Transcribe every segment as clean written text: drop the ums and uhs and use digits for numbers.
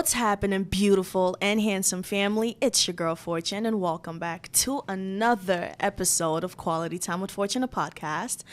What's happening, beautiful and handsome family? It's your girl Fortune, and welcome back to another episode of Quality Time with Fortune, a podcast.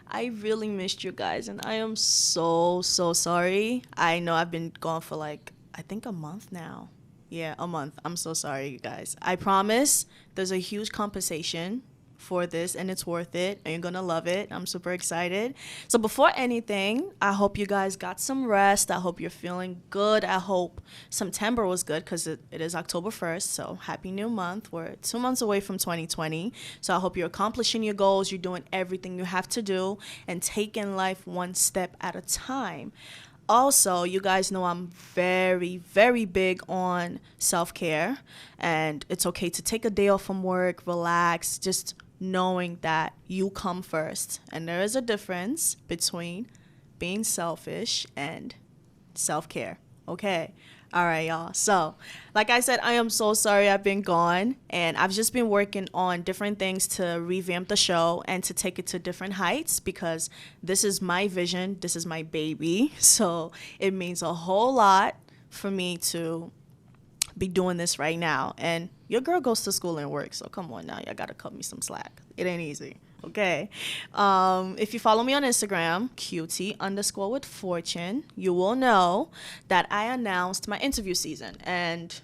I really missed you guys, and I am so sorry. I know I've been gone for I think a month now. Yeah, a month. I'm so sorry, you guys. I promise there's a huge compensation for this, and it's worth it, and you're gonna love it. I'm super excited. So before anything, I hope you guys got some rest. I hope you're feeling good. I hope September was good because it is October 1st, so happy new month. We're 2 months away from 2020, so I hope you're accomplishing your goals. You're doing everything you have to do and taking life one step at a time. Also, you guys know I'm very big on self-care, and it's okay to take a day off from work, relax, just knowing that you come first. And there is a difference between being selfish and self-care. Okay. All right, y'all. So, like I said, I am so sorry I've been gone, and I've just been working on different things to revamp the show and to take it to different heights because this is my vision. This is my baby. So it means a whole lot for me to be doing this right now. And your girl goes to school and works, so come on now. Y'all got to cut me some slack. It ain't easy. Okay. If you follow me on Instagram, Qt_with_fortune, you will know that I announced my interview season, and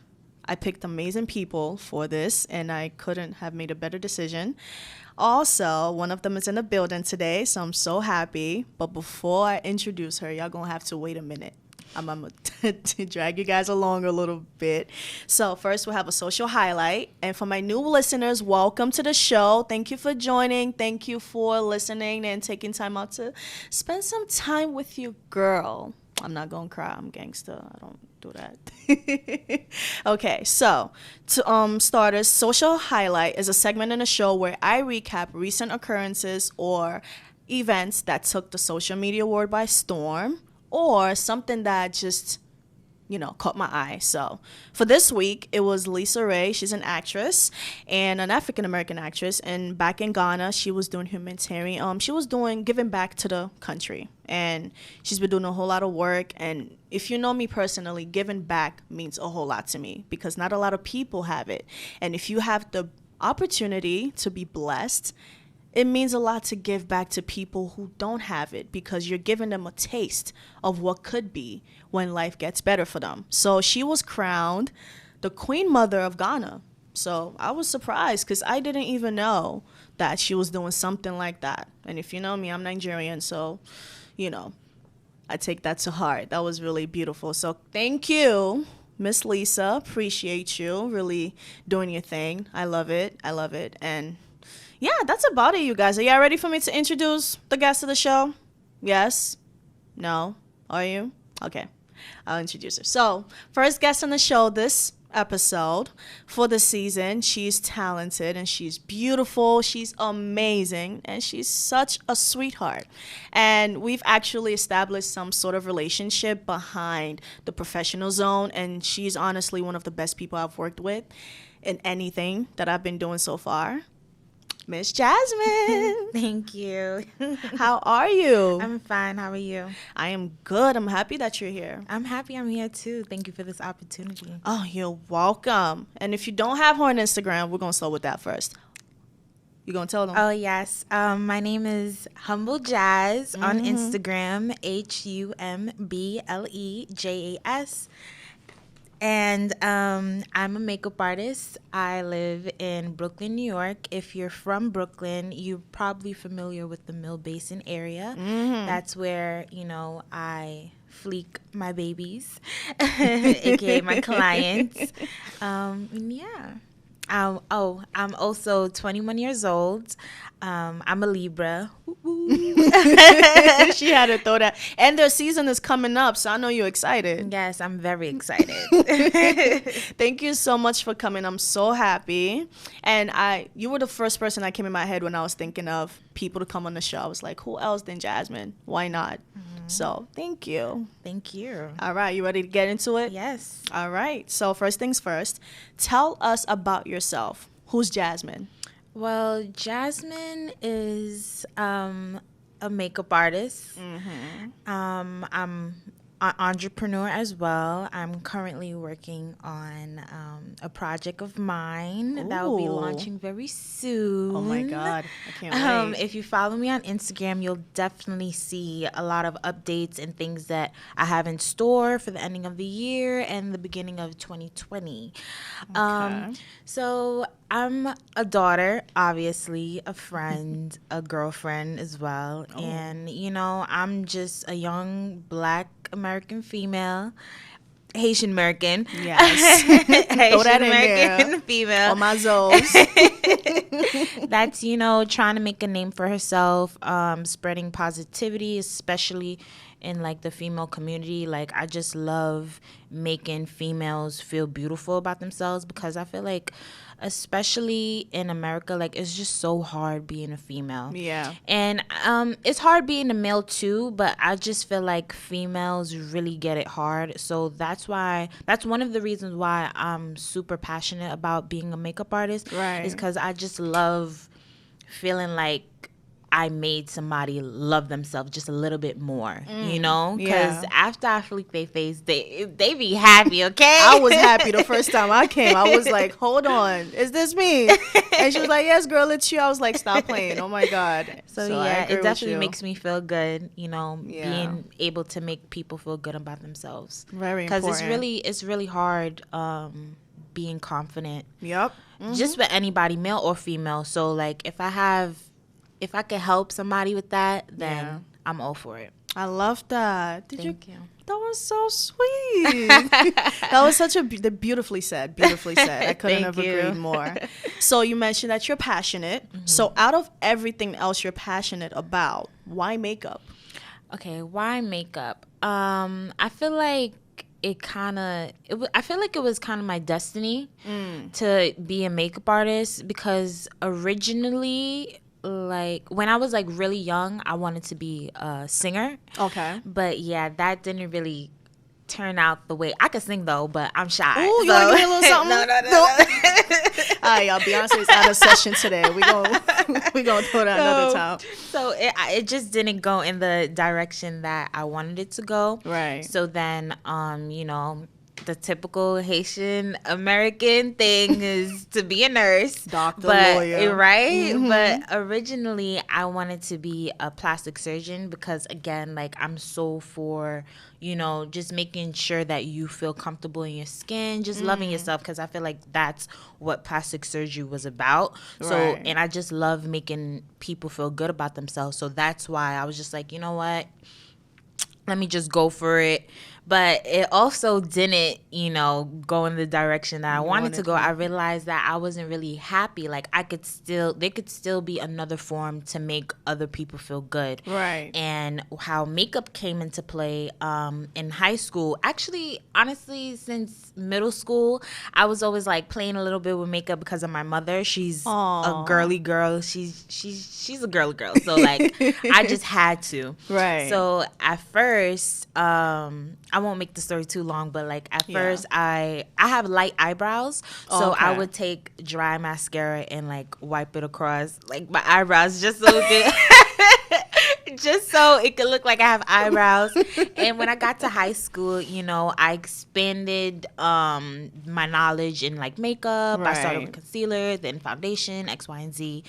I picked amazing people for this, and I couldn't have made a better decision. Also, one of them is in the building today, so I'm so happy. But before I introduce her, y'all gonna have to wait a minute. I'm going to drag you guys along a little bit. So first we'll have a social highlight. And for my new listeners, welcome to the show. Thank you for joining. Thank you for listening and taking time out to spend some time with your girl. I'm not going to cry. I'm gangster. I don't do that. Okay, so to starters, social highlight is a segment in the show where I recap recent occurrences or events that took the social media world by storm, or something that just, caught my eye. So for this week, it was Lisa Ray. She's an actress and an African-American actress. And back in Ghana, she was doing humanitarian. She was giving back to the country. And she's been doing a whole lot of work. And if you know me personally, giving back means a whole lot to me because not a lot of people have it. And if you have the opportunity to be blessed, it means a lot to give back to people who don't have it because you're giving them a taste of what could be when life gets better for them. So she was crowned the Queen Mother of Ghana. So I was surprised because I didn't even know that she was doing something like that. And if you know me, I'm Nigerian, so, I take that to heart. That was really beautiful. So thank you, Miss Lisa. Appreciate you really doing your thing. I love it. And yeah, that's about it, you guys. Are y'all ready for me to introduce the guest of the show? Yes? No? Are you? Okay. I'll introduce her. So, first guest on the show this episode for the season. She's talented and she's beautiful. She's amazing and she's such a sweetheart. And we've actually established some sort of relationship behind the professional zone, and she's honestly one of the best people I've worked with in anything that I've been doing so far. Miss Jasmine. Thank you. How are you? I'm fine. How are you? I am good. I'm happy that you're here. I'm happy I'm here too. Thank you for this opportunity. Oh, you're welcome. And if you don't have her on Instagram, we're going to start with that first. You going to tell them? Oh, yes. My name is Humble Jazz on Instagram, HUMBLEJAS. And I'm a makeup artist. I live in Brooklyn, New York. If you're from Brooklyn, you're probably familiar with the Mill Basin area. That's where, I fleek my babies, aka my clients. Yeah. I'm also 21 years old. I'm a Libra. She had to throw that. And their season is coming up, so I know you're excited. Yes, I'm very excited. Thank you so much for coming. I'm so happy. And you were the first person that came in my head when I was thinking of people to come on the show. I was like, who else than Jasmine? Why not? So thank you. Thank you. All right, you ready to get into it? Yes. All right. So first things first, tell us about yourself. Who's Jasmine? Well, Jasmine is a makeup artist. I'm an entrepreneur as well. I'm currently working on a project of mine that will be Ooh. launching very soon. Oh my God, I can't wait. If you follow me on Instagram, you'll definitely see a lot of updates and things that I have in store for the ending of the year and the beginning of 2020. Okay. So I'm a daughter, obviously, a friend, a girlfriend as well. Oh. And, you know, I'm just a young Black American female, Haitian American. Yes. Throw that in there. Female. On my Zoes. That's, you know, trying to make a name for herself, spreading positivity, especially in like the female community. Like, I just love making females feel beautiful about themselves, because I feel like, especially in America, like, it's just so hard being a female. Yeah. And it's hard being a male too, but I just feel like females really get it hard. So that's one of the reasons why I'm super passionate about being a makeup artist. Right. Is because I just love feeling like I made somebody love themselves just a little bit more, you know? Because after I flick their face, they be happy, okay? I was happy the first time I came. I was like, hold on, is this me? And she was like, yes, girl, it's you. I was like, stop playing. Oh my God. So yeah, it definitely makes me feel good, you know, being able to make people feel good about themselves. Very important. Because it's really hard being confident. Yep. Just with anybody, male or female. So like, if I can help somebody with that, then I'm all for it. I love that. Thank you. That was so sweet. That was beautifully said. Beautifully said. I couldn't have agreed more. So you mentioned that you're passionate. Mm-hmm. So out of everything else you're passionate about, why makeup? Okay, why makeup? I feel like it was kind of my destiny to be a makeup artist, because originally, like, when I was like really young, I wanted to be a singer. Okay. But yeah, that didn't really turn out the way I could sing though, but I'm shy. Ooh, you want to give me a little something? No. All right, y'all. Beyonce is out of session today. We gonna throw that another time. So it just didn't go in the direction that I wanted it to go. Right. So then, you know, the typical Haitian American thing is to be a nurse, doctor, lawyer, right? Mm-hmm. But originally, I wanted to be a plastic surgeon, because again, like, I'm so for, you know, just making sure that you feel comfortable in your skin, just loving yourself, because I feel like that's what plastic surgery was about. So, and I just love making people feel good about themselves. So that's why I was just like, you know what? Let me just go for it. But it also didn't, you know, go in the direction that I wanted to go. I realized that I wasn't really happy. Like, there could still be another form to make other people feel good. Right. And how makeup came into play in high school. Actually, honestly, since middle school, I was always like playing a little bit with makeup because of my mother. She's a girly girl. She's a girly girl. So like, I just had to. Right. So at first, I won't make the story too long, but like at first I have light eyebrows, so I would take dry mascara and like wipe it across like my eyebrows just so it could look like I have eyebrows. And when I got to high school, you know, I expanded my knowledge in like makeup. I started with concealer, then foundation, X, Y, and Z,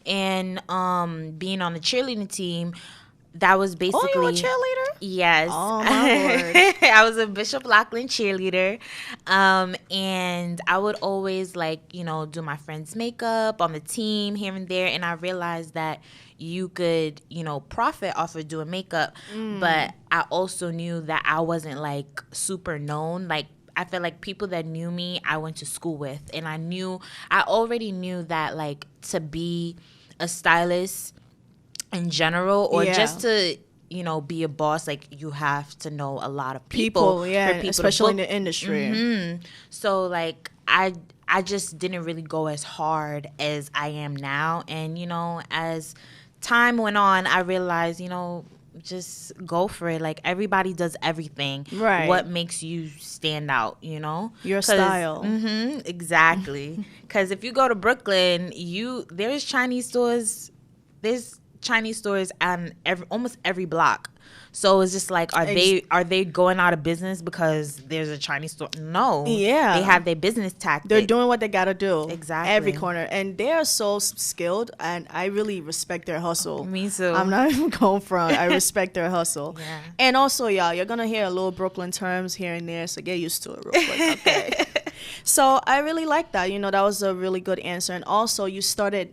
and being on the cheerleading team. That was basically. Oh, you were a cheerleader? Yes. Oh, my Lord. I was a Bishop Lachlan cheerleader. And I would always, like, you know, do my friends' makeup on the team here and there. And I realized that you could, you know, profit off of doing makeup. But I also knew that I wasn't, like, super known. Like, I feel like people that knew me, I went to school with. And I already knew that, like, to be a stylist in general, or just to, you know, be a boss, like, you have to know a lot of people, especially in the industry. So like I just didn't really go as hard as I am now. And, you know, as time went on, I realized, you know, just go for it. Like, everybody does everything. Right. What makes you stand out, you know? Your style. Exactly. Because if you go to Brooklyn, there's Chinese stores. There's Chinese stores on almost every block. So it's just like, are they going out of business because there's a Chinese store? No. Yeah. They have their business tactics. They're doing what they gotta do. Exactly. Every corner. And they are so skilled, and I really respect their hustle. Me too. I'm not even going front. I respect their hustle. Yeah. And also, y'all, you're gonna hear a little Brooklyn terms here and there, so get used to it real quick, okay? So I really like that. You know, that was a really good answer. And also, you started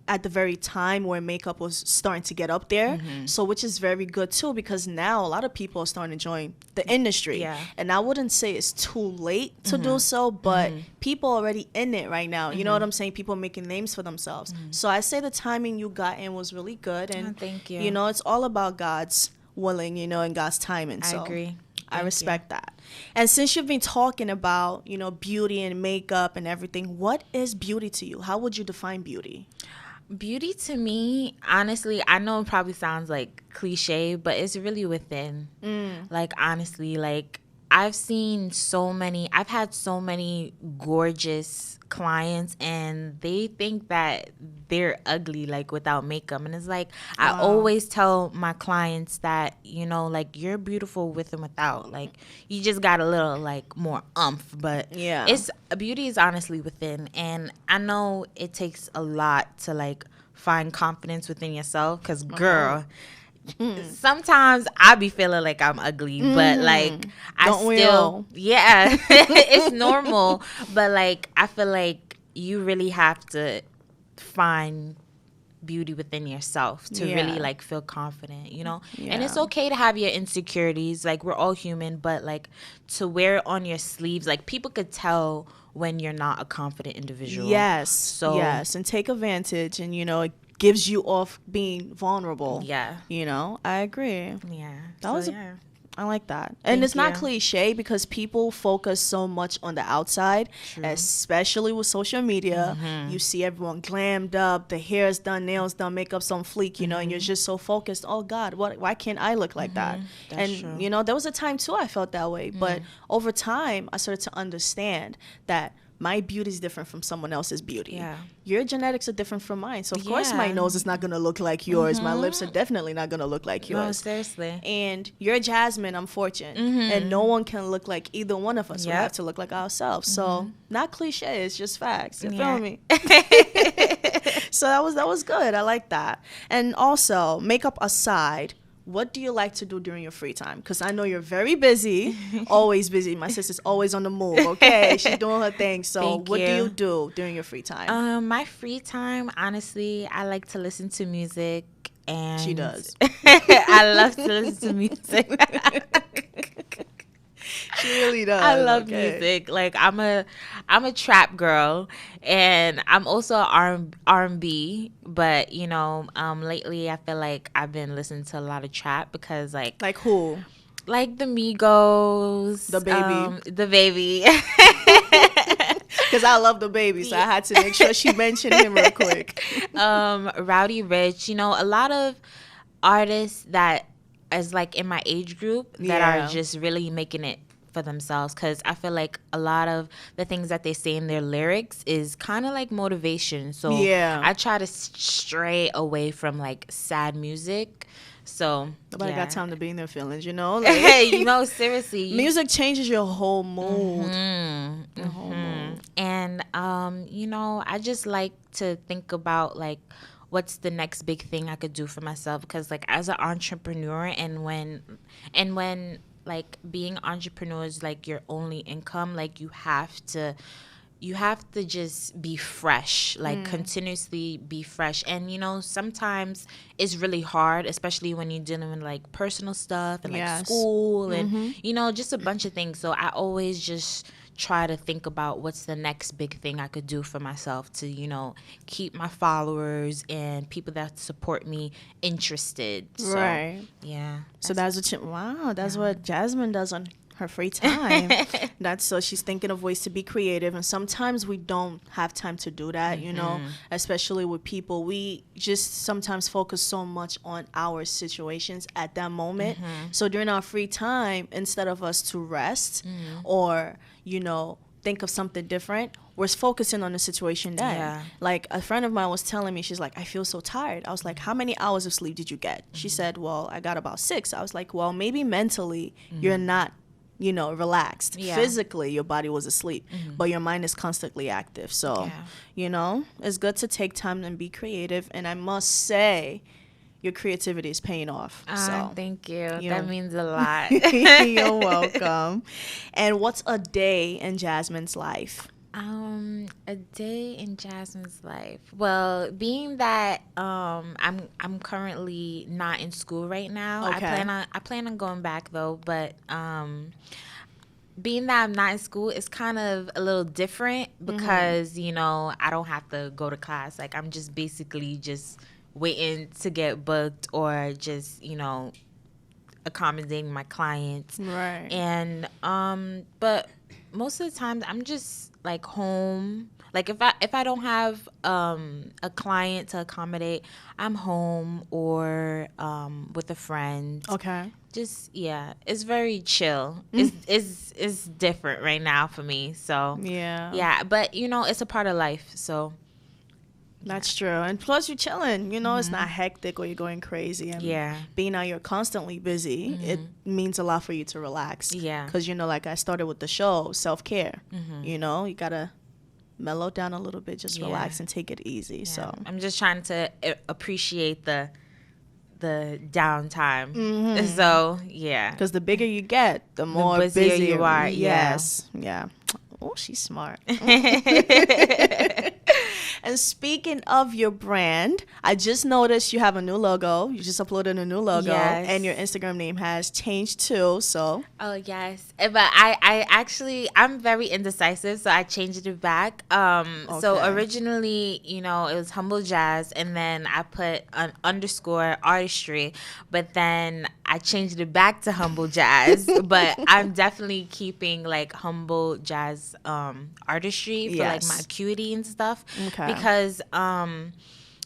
at the very time where makeup was starting to get up there, so which is very good too, because now a lot of people are starting to join the industry. Yeah. And I wouldn't say it's too late to do so, but people already in it right now. You know what I'm saying? People making names for themselves. So I say the timing you got in was really good, and thank you. You know, it's all about God's willing, you know, and God's timing. So I agree. I respect that. And since you've been talking about, you know, beauty and makeup and everything, what is beauty to you? How would you define beauty? Beauty to me, honestly, I know it probably sounds like cliche, but it's really within. Like, honestly, like, I've had so many gorgeous clients, and they think that they're ugly, like, without makeup. And it's like, I always tell my clients that, you know, like, you're beautiful with and without. Like, you just got a little, like, more oomph. But beauty is honestly within. And I know it takes a lot to, like, find confidence within yourself, because, girl, sometimes I be feeling like I'm ugly, but like yeah, it's normal. But like, I feel like you really have to find beauty within yourself to really like feel confident, you know. And it's okay to have your insecurities, like, we're all human, but like, to wear it on your sleeves, like, people could tell when you're not a confident individual. Yes, and take advantage, and you know, it gives you off being vulnerable. Yeah, you know, I agree. Yeah, I like that. And it's not cliche, because people focus so much on the outside. True. Especially with social media. You see everyone glammed up, the hair's done, nails done, makeup's on fleek, you know, and you're just so focused, oh God, why can't I look like that? That's true. You know, there was a time too I felt that way, but over time I started to understand that my beauty is different from someone else's beauty. Yeah. Your genetics are different from mine. So, of course, my nose is not going to look like yours. My lips are definitely not going to look like yours. No, seriously. And you're Jasmine, I'm Fortune. And no one can look like either one of us. We have to look like ourselves. So, not cliche. It's just facts. You feel me? So, that was good. I like that. And also, makeup aside, what do you like to do during your free time? Because I know you're very busy, always busy. My sister's always on the move, okay? She's doing her thing. So what do you do during your free time? My free time, honestly, I like to listen to music. And she does. I love to listen to music. She really does. I love music. Like, I'm a trap girl, and I'm also R&B. But you know, lately I feel like I've been listening to a lot of trap, because like who? Like the Migos, the baby. Because I love the baby, so I had to make sure she mentioned him real quick. Rowdy Rich, you know, a lot of artists that is like in my age group that are just really making it for themselves, because I feel like a lot of the things that they say in their lyrics is kind of like motivation. So I try to stray away from like sad music. So nobody got time to be in their feelings, you know. Like, you know, seriously, music changes your whole mood. And you know, I just like to think about like, what's the next big thing I could do for myself? Because like, as an entrepreneur, and when like being entrepreneur is like your only income, like you have to just be fresh, like continuously be fresh. And you know, sometimes it's really hard, especially when you're dealing with like personal stuff and like school and you know, just a bunch of things. So I always just try to think about what's the next big thing I could do for myself to, you know, keep my followers and people that support me interested. So, right. Yeah. So that's what Jasmine does on her free time. So she's thinking of ways to be creative, and sometimes we don't have time to do that, you know, especially with people. We just sometimes focus so much on our situations at that moment. So during our free time, instead of us to rest or, you know, think of something different, was focusing on the situation then. Yeah. Like, a friend of mine was telling me, she's like, I feel so tired. I was like, how many hours of sleep did you get? She said, well, I got about 6. I was like, well, maybe mentally you're not, relaxed. Yeah. Physically, your body was asleep, but your mind is constantly active. So, it's good to take time and be creative. And I must say, your creativity is paying off. So thank you. That means a lot. You're welcome. And what's a day in Jasmine's life? A day in Jasmine's life. Well, being that I'm currently not in school right now. Okay. I plan on going back though, but being that I'm not in school, it's kind of a little different because I don't have to go to class. Like, I'm just basically just waiting to get booked or just accommodating my clients. Right. And but most of the times I'm just like home. Like, if I don't have a client to accommodate, I'm home or with a friend. Okay. Just it's very chill. It's different right now for me. So yeah, but it's a part of life. So that's true. And plus, you're chilling. It's not hectic or you're going crazy. And being out, you're constantly busy. It means a lot for you to relax. Yeah. Because, like I started with the show, self-care. You got to mellow down a little bit, just relax and take it easy. Yeah. So I'm just trying to appreciate the downtime. So, yeah. Because the bigger you get, the more busier busy you are. Yes. Yeah. Oh, she's smart. And speaking of your brand, I just noticed you have a new logo. You just uploaded a new logo. Yes. And your Instagram name has changed too, so. Oh, yes. But I'm very indecisive, so I changed it back. So originally, it was Humble Jazz, and then I put an _ artistry, but then I changed it back to Humble Jazz. But I'm definitely keeping, like, Humble Jazz artistry for, like, my acuity and stuff. Okay. Because,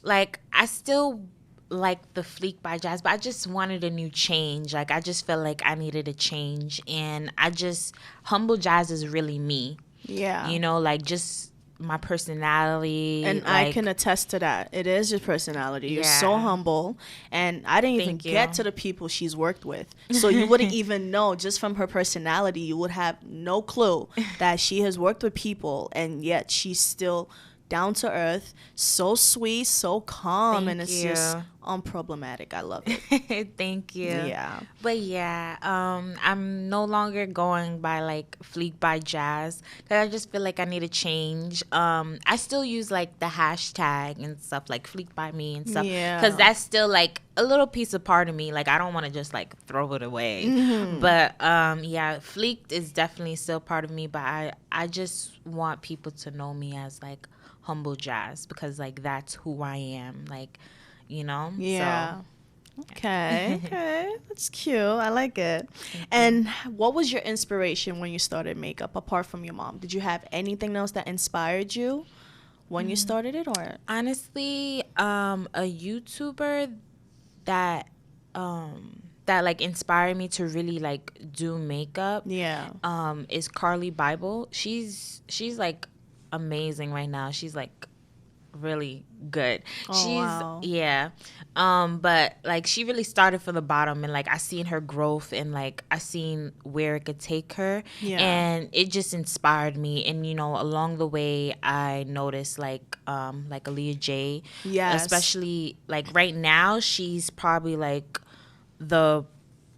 like, I still like the Fleek by Jazz, but I just wanted a new change. Like, I just felt like I needed a change. And Humble Jazz is really me. Yeah. Like, just my personality. And I can attest to that. It is your personality. You're so humble. And I didn't even get to the people she's worked with. So you wouldn't even know, just from her personality, you would have no clue that she has worked with people, and yet she's still down to earth, so sweet, so calm, and it's just unproblematic. I love it. Thank you. Yeah. But I'm no longer going by, like, Fleek by Jazz, because I just feel like I need a change. I still use, like, the hashtag and stuff, like Fleek by me and stuff, because that's still, like, a little piece of part of me. Like, I don't want to just, like, throw it away. But Fleek is definitely still part of me, but I just want people to know me as, like, Humble Jazz, because, like, that's who I am, like, Yeah. So, Okay. That's cute. I like it. And what was your inspiration when you started makeup, apart from your mom? Did you have anything else that inspired you when you started it, or? Honestly, a YouTuber that like inspired me to really, like, do makeup is Carli Bybel. She's like amazing right now. She's, like, really good. But, like, she really started from the bottom, and, like, I seen her growth, and, like, I seen where it could take her, and it just inspired me. And along the way, I noticed, like Aaliyah J, especially, like, right now, she's probably, like, the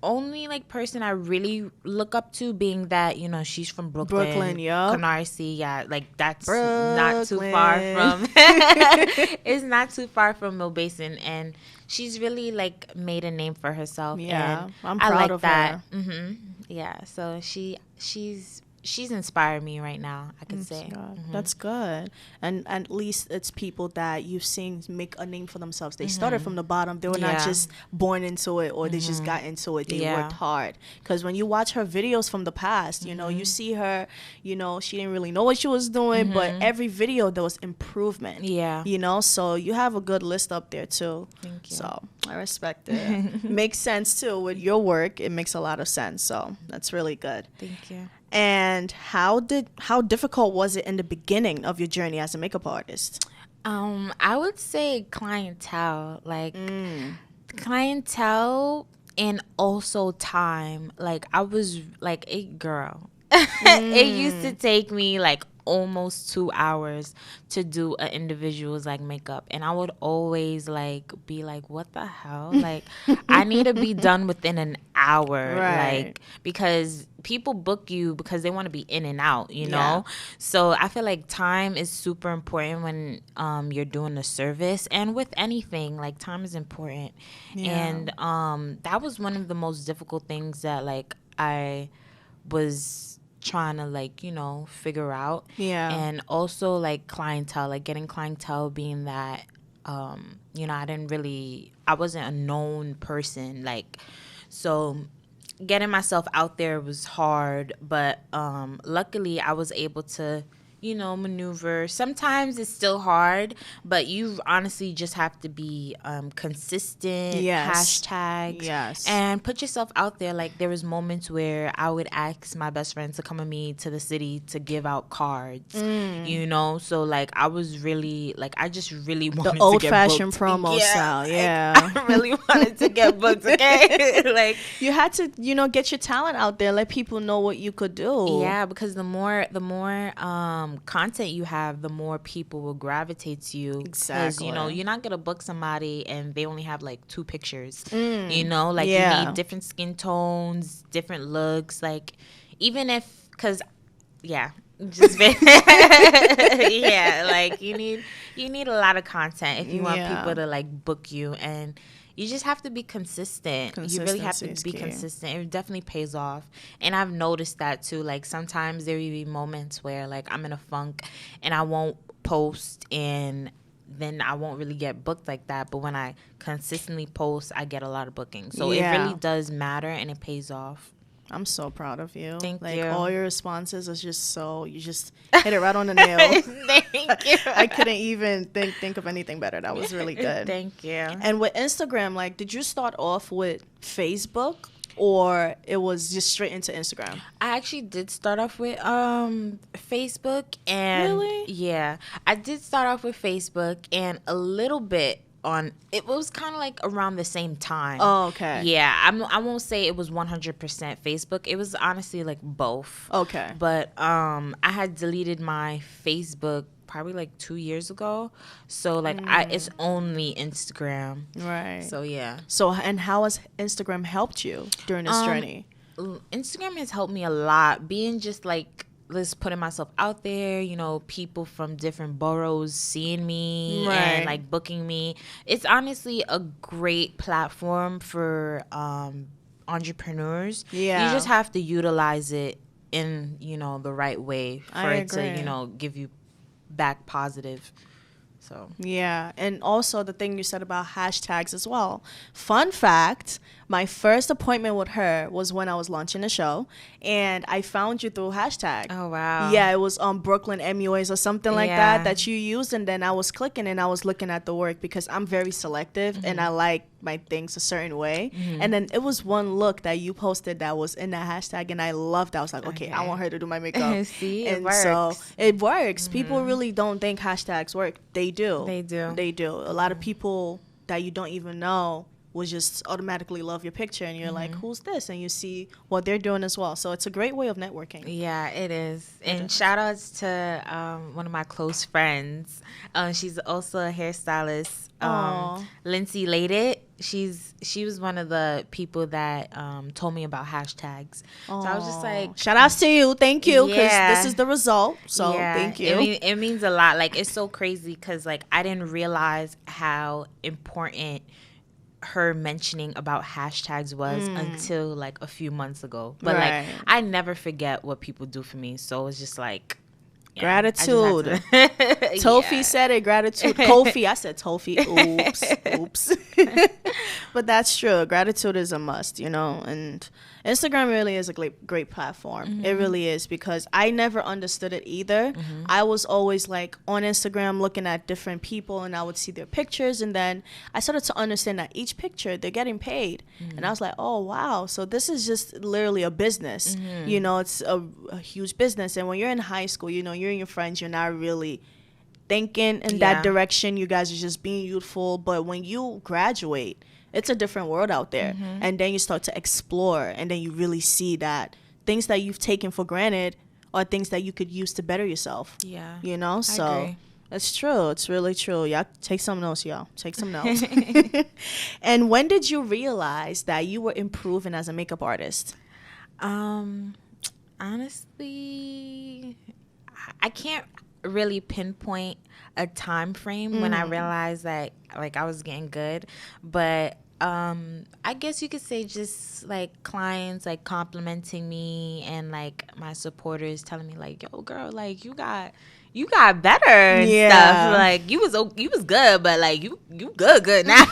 only, like, person I really look up to, being that she's from Brooklyn, Canarsie, like, that's not too far from it's not too far from Mill Basin, and she's really, like, made a name for herself. And I'm proud of that. her. So she's inspired me right now, I could say. That's good. And at least it's people that you've seen make a name for themselves. They started from the bottom. They were not just born into it, or they just got into it. They worked hard. Because when you watch her videos from the past, you see her, she didn't really know what she was doing, but every video there was improvement. So you have a good list up there too. Thank you. So I respect it. Makes sense too with your work. It makes a lot of sense. So that's really good. Thank you. And how difficult was it in the beginning of your journey as a makeup artist? I would say clientele, clientele, and also time. Like, I was like a girl. It used to take me like almost 2 hours to do an individual's like makeup, and I would always like be like, what the hell, like I need to be done within an hour, Right. like, because people book you because they want to be in and out, you Yeah. know. So I feel like time is super important when you're doing a service, and with anything, like, time is important. Yeah. And that was one of the most difficult things that like I was trying to, like, you know, figure out. Yeah. And also like clientele, like getting clientele, being that you know, I wasn't a known person, like, so getting myself out there was hard. But luckily I was able to, you know, maneuver. Sometimes it's still hard, but you honestly just have to be consistent. Yes. Hashtags. Yes. And put yourself out there. Like, there was moments where I would ask my best friend to come with me to the city to give out cards, you know. So like, I was really like, I just really wanted The old to get fashioned booked. promo style. like, Yeah. I really wanted to get booked. Okay. Like, you had to, you know, get your talent out there, let people know what you could do. yeah, because the more content you have, the more people will gravitate to you. Because, you know, you're not gonna book somebody and they only have like 2 pictures. You know, like, you need different skin tones, different looks. Like, even if, because just yeah, like, you need a lot of content if you want people to like book you. And you just have to be consistent. You really have to be consistent. It definitely pays off. And I've noticed that too. Like, sometimes there will be moments where like I'm in a funk and I won't post, and then I won't really get booked like that. But when I consistently post, I get a lot of bookings. So it really does matter, and it pays off. I'm so proud of you. Thank like, you. All your responses is just so, you just hit it right on the nail. Thank you. I couldn't even think of anything better. That was really good. Thank you. And with Instagram, like, did you start off with Facebook, or it was just straight into Instagram? I actually did start off with Facebook, and really? Yeah, I did start off with Facebook, and a little bit on, it was kind of like around the same time. Oh, okay. Yeah, I won't say it was 100% Facebook. It was honestly like both. Okay. But I had deleted my Facebook probably like 2 years ago, so like it's only Instagram. Right. So yeah. So, and how has Instagram helped you during this journey? Instagram has helped me a lot, being just like, just putting myself out there, you know, people from different boroughs seeing me and like booking me. It's honestly a great platform for entrepreneurs. Yeah. You just have to utilize it in, you know, the right way for it to, you know, give you back positive. So yeah. And also the thing you said about hashtags as well. Fun fact, my first appointment with her was when I was launching a show, and I found you through hashtag. Oh, wow. Yeah, it was Brooklyn MUAs or something like that you used, and then I was clicking and I was looking at the work, because I'm very selective and I like my things a certain way. And then it was one look that you posted that was in that hashtag, and I loved that. I was like, okay, I want her to do my makeup. See, and it works. so it works. People really don't think hashtags work. They do. They do. They do. A lot of people that you don't even know will just automatically love your picture, and you're like, who's this? And you see what they're doing as well. So it's a great way of networking. Yeah, it is. And shout outs to one of my close friends. She's also a hairstylist. Lindsay Laid It. She was one of the people that told me about hashtags. So I was just like, shout outs to you. Thank you, because Yeah. this is the result. So thank you. It means a lot. Like, it's so crazy, because like I didn't realize how important her mentioning about hashtags was until like a few months ago. But like, I never forget what people do for me. So it's just like, Yeah, Gratitude. Tofi said it. Gratitude. Kofi. I said Tofi. Oops. But that's true. Gratitude is a must, and Instagram really is a great platform. It really is, because I never understood it either. I was always like on Instagram looking at different people, and I would see their pictures, and then I started to understand that each picture they're getting paid. And I was like, oh wow, so this is just literally a business. It's a huge business. And when you're in high school, you're and your friends, you're not really thinking in that direction. You guys are just being youthful. But when you graduate, it's a different world out there. And then you start to explore, and then you really see that things that you've taken for granted are things that you could use to better yourself. So I agree. it's true. It's really true. Y'all take some notes, y'all. Take some notes. And when did you realize that you were improving as a makeup artist? Honestly, I can't really pinpoint a time frame when I realized that like I was getting good, but I guess you could say just like clients like complimenting me, and like my supporters telling me like, yo girl, like you got better and stuff. Like you was good, but like you good now.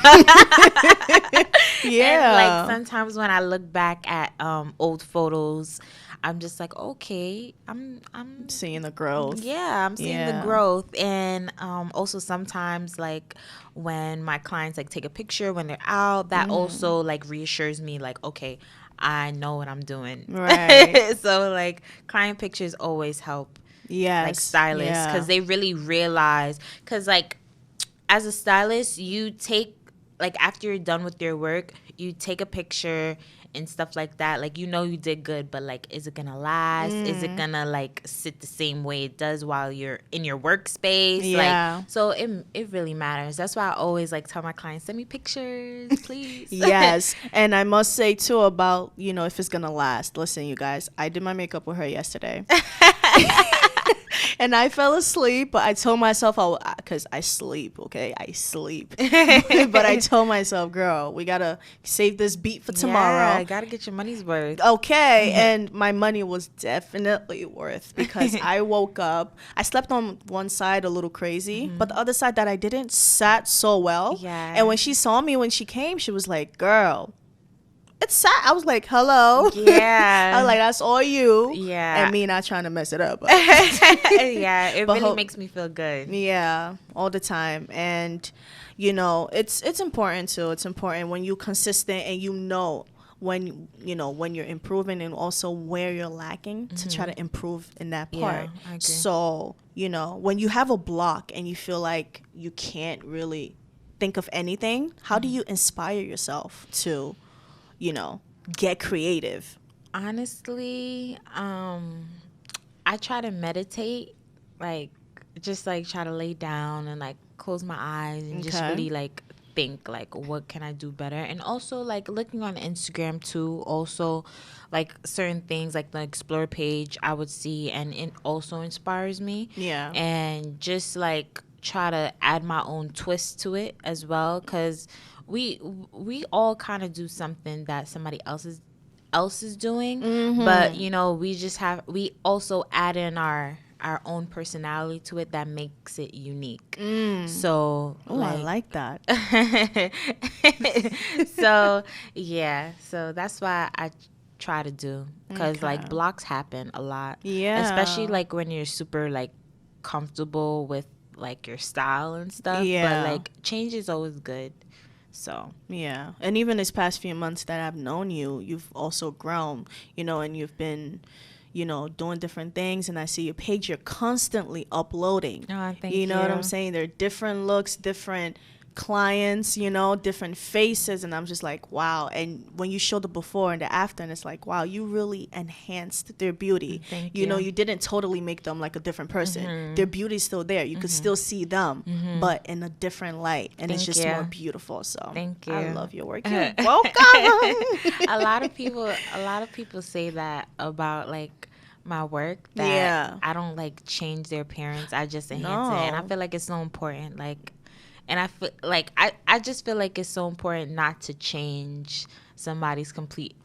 And like sometimes when I look back at old photos, I'm just like, okay, I'm seeing the growth. Yeah, I'm seeing the growth. And also sometimes like when my clients like take a picture when they're out, that also like reassures me like, okay, I know what I'm doing. Right. So like client pictures always help. Yes. Like stylists, because they really realize, because like as a stylist, you take like after you're done with your work, you take a picture and stuff like that. Like, you did good, but like, is it gonna last? Is it gonna like sit the same way it does while you're in your workspace? Yeah. Like, so it really matters. That's why I always like tell my clients, send me pictures, please. Yes. And I must say too about, if it's gonna last. Listen, you guys, I did my makeup with her yesterday. And I fell asleep, but I told myself, because I sleep, okay? I sleep. But I told myself, girl, we got to save this beat for tomorrow. Yeah, got to get your money's worth. Okay. And my money was definitely worth, because I woke up. I slept on one side a little crazy, but the other side that I didn't sat so well. Yeah. And when she saw me, when she came, she was like, girl, it's sad. I was like, hello. Yeah. I was like, that's all you. Yeah. And me not trying to mess it up. Yeah, it really makes me feel good. Yeah, all the time. And, it's important too. It's important when you're consistent and when you're improving, and also where you're lacking to try to improve in that part. Yeah, I agree. So, when you have a block and you feel like you can't really think of anything, how do you inspire yourself to get creative? Honestly, I try to meditate, like just like try to lay down and like close my eyes and just really like think like, what can I do better? And also like looking on Instagram too, also like certain things like the explore page I would see, and it also inspires me. Yeah. And just like try to add my own twist to it as well, because we all kind of do something that somebody else is doing, but we also add in our own personality to it that makes it unique. So I like that. So yeah, so that's why I try to do, because like blocks happen a lot, especially like when you're super like comfortable with like your style and stuff, but like change is always good. So yeah. And even this past few months that I've known you, you've also grown, and you've been doing different things, and I see your page, you're constantly uploading. Thank you know what I'm saying? There are different looks, different clients, different faces, and I'm just like, wow. And when you show the before and the after, and it's like, wow, you really enhanced their beauty. Thank you. You didn't totally make them like a different person. Their beauty's still there. You could still see them, but in a different light, and it's just more beautiful. So thank you. I love your work. You're welcome. a lot of people say that about like my work, that I don't like change their appearance, I just enhance it. And I feel like it's so important, like. And I feel like I just feel like it's so important not to change somebody's complete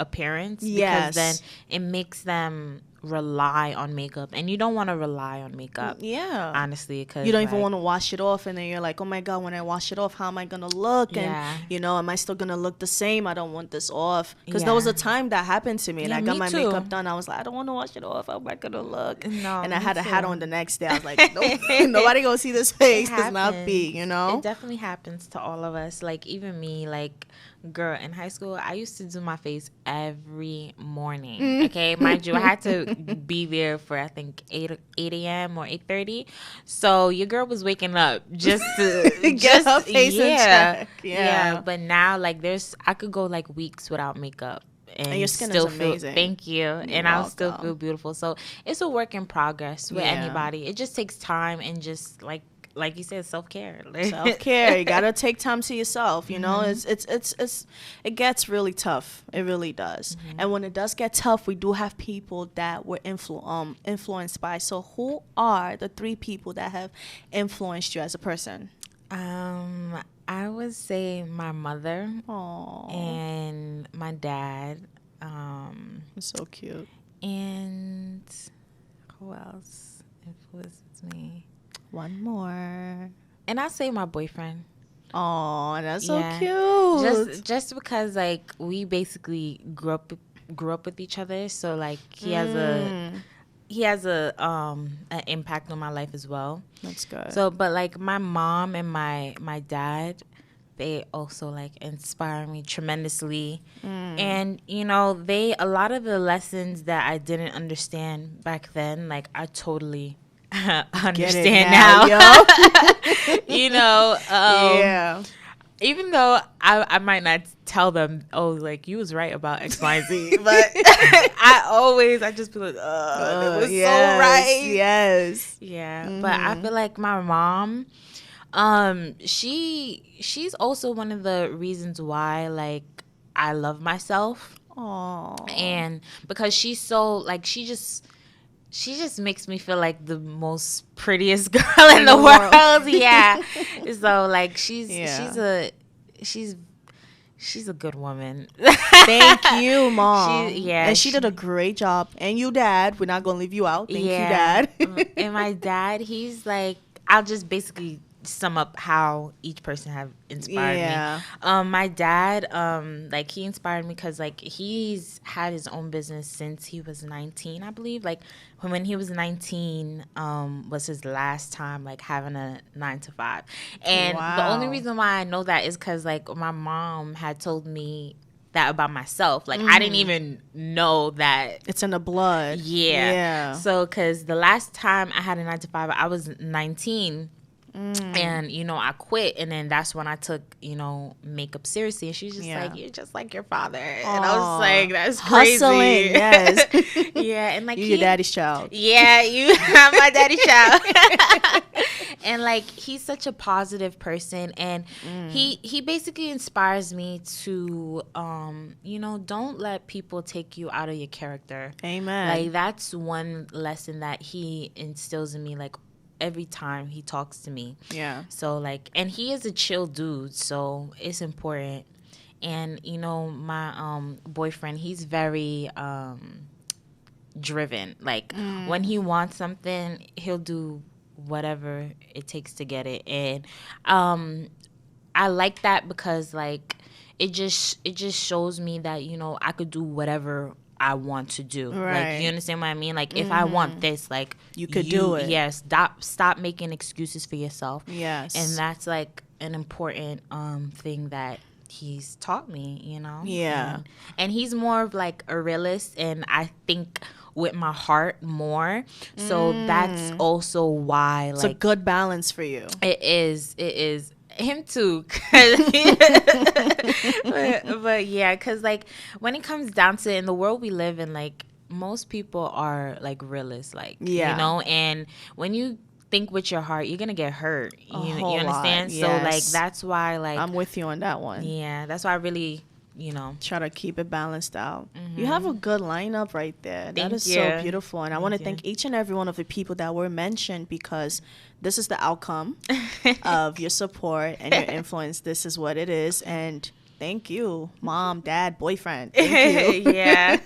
appearance, because then it makes them rely on makeup, and you don't want to rely on makeup. Yeah. Honestly, because you don't even want to wash it off, and then you're like, oh my God, when I wash it off, how am I gonna look? Yeah. And am I still gonna look the same? I don't want this off, because there was a time that happened to me, and Yeah, I got me my too. makeup done. I was like, I don't want to wash it off. How am I gonna look? No, and I me had a hat too. on the next day. I was like, nope, nobody gonna see this face. Does not be, It definitely happens to all of us. Like, even me, like, girl, in high school, I used to do my face every morning. Okay, mind you, I had to be there for, I think, 8 a.m. or 8:30. So your girl was waking up just to get her face in check. Yeah. But now, like, I could go like weeks without makeup. And your skin still is amazing. Thank you. And I'll still feel beautiful. So it's a work in progress with anybody. It just takes time, and just like you said, self-care. Self-care. You gotta take time to yourself. It gets really tough. It really does. And when it does get tough, we do have people that we're influenced by. So who are the 3 people that have influenced you as a person? I would say my mother. Aww. And my dad. So cute. And who else influences me? One more. And I'll say my boyfriend. Oh, that's so cute. Just because, like, we basically grew up with each other, so like he has an impact on my life as well. That's good. So, but like my mom and my dad, they also like inspire me tremendously. And a lot of the lessons that I didn't understand back then, like, I totally understand now. Yeah. Even though I might not tell them, oh, like, you was right about X, Y, Z, but I just feel like, it was so right. Yes. Yeah. But I feel like my mom, she's also one of the reasons why, like, I love myself. Aww. And because she's so, like, she just makes me feel like the most prettiest girl in the world. Yeah. So, like, she's a good woman. Thank you, Mom. She did a great job. And you, Dad. We're not going to leave you out. Thank you, Dad. And my dad, he's like, I'll just basically sum up how each person have inspired me. My dad, like, he inspired me because, like, he's had his own business since he was 19, I believe. Like, when he was 19 was his last time, like, having a 9-to-5. And the only reason why I know that is because, like, my mom had told me that about myself. Like, I didn't even know that. It's in the blood. Yeah. So, because the last time I had a 9-to-5, I was 19. And, I quit. And then that's when I took, makeup seriously. And she's just like, you're just like your father. And I was like, that's crazy. Hustling, yes. Yeah. And, like, you're your daddy's child. Yeah, I'm my daddy's child. And, like, he's such a positive person. And he basically inspires me to, don't let people take you out of your character. Amen. Like, that's one lesson that he instills in me, like, every time he talks to me. Yeah. So, like, and he is a chill dude, so it's important. And, my boyfriend, he's very driven. Like, when he wants something, he'll do whatever it takes to get it. And I like that because, like, it just shows me that, I could do whatever I want to do. Right. Like, you understand what I mean? Like, if I want this, like, you could do it. Yes. Stop making excuses for yourself. Yes. And that's, like, an important thing that he's taught me, Yeah. And he's more of, like, a realist, and I think with my heart more. So that's also why, like, it's a good balance for you. It is. Him too. But yeah, because, like, when it comes down to it, in the world we live in, like, most people are, like, realists, like, and when you think with your heart, you're gonna get hurt. You understand? Yes. So, like, that's why, like, I'm with you on that one. Yeah, that's why I really, try to keep it balanced out. You have a good lineup right there. That is you. so beautiful. And I want to thank each and every one of the people that were mentioned, because this is the outcome of your support and your influence. This is what it is. And Thank you, mom, dad, boyfriend. Thank you. Yeah.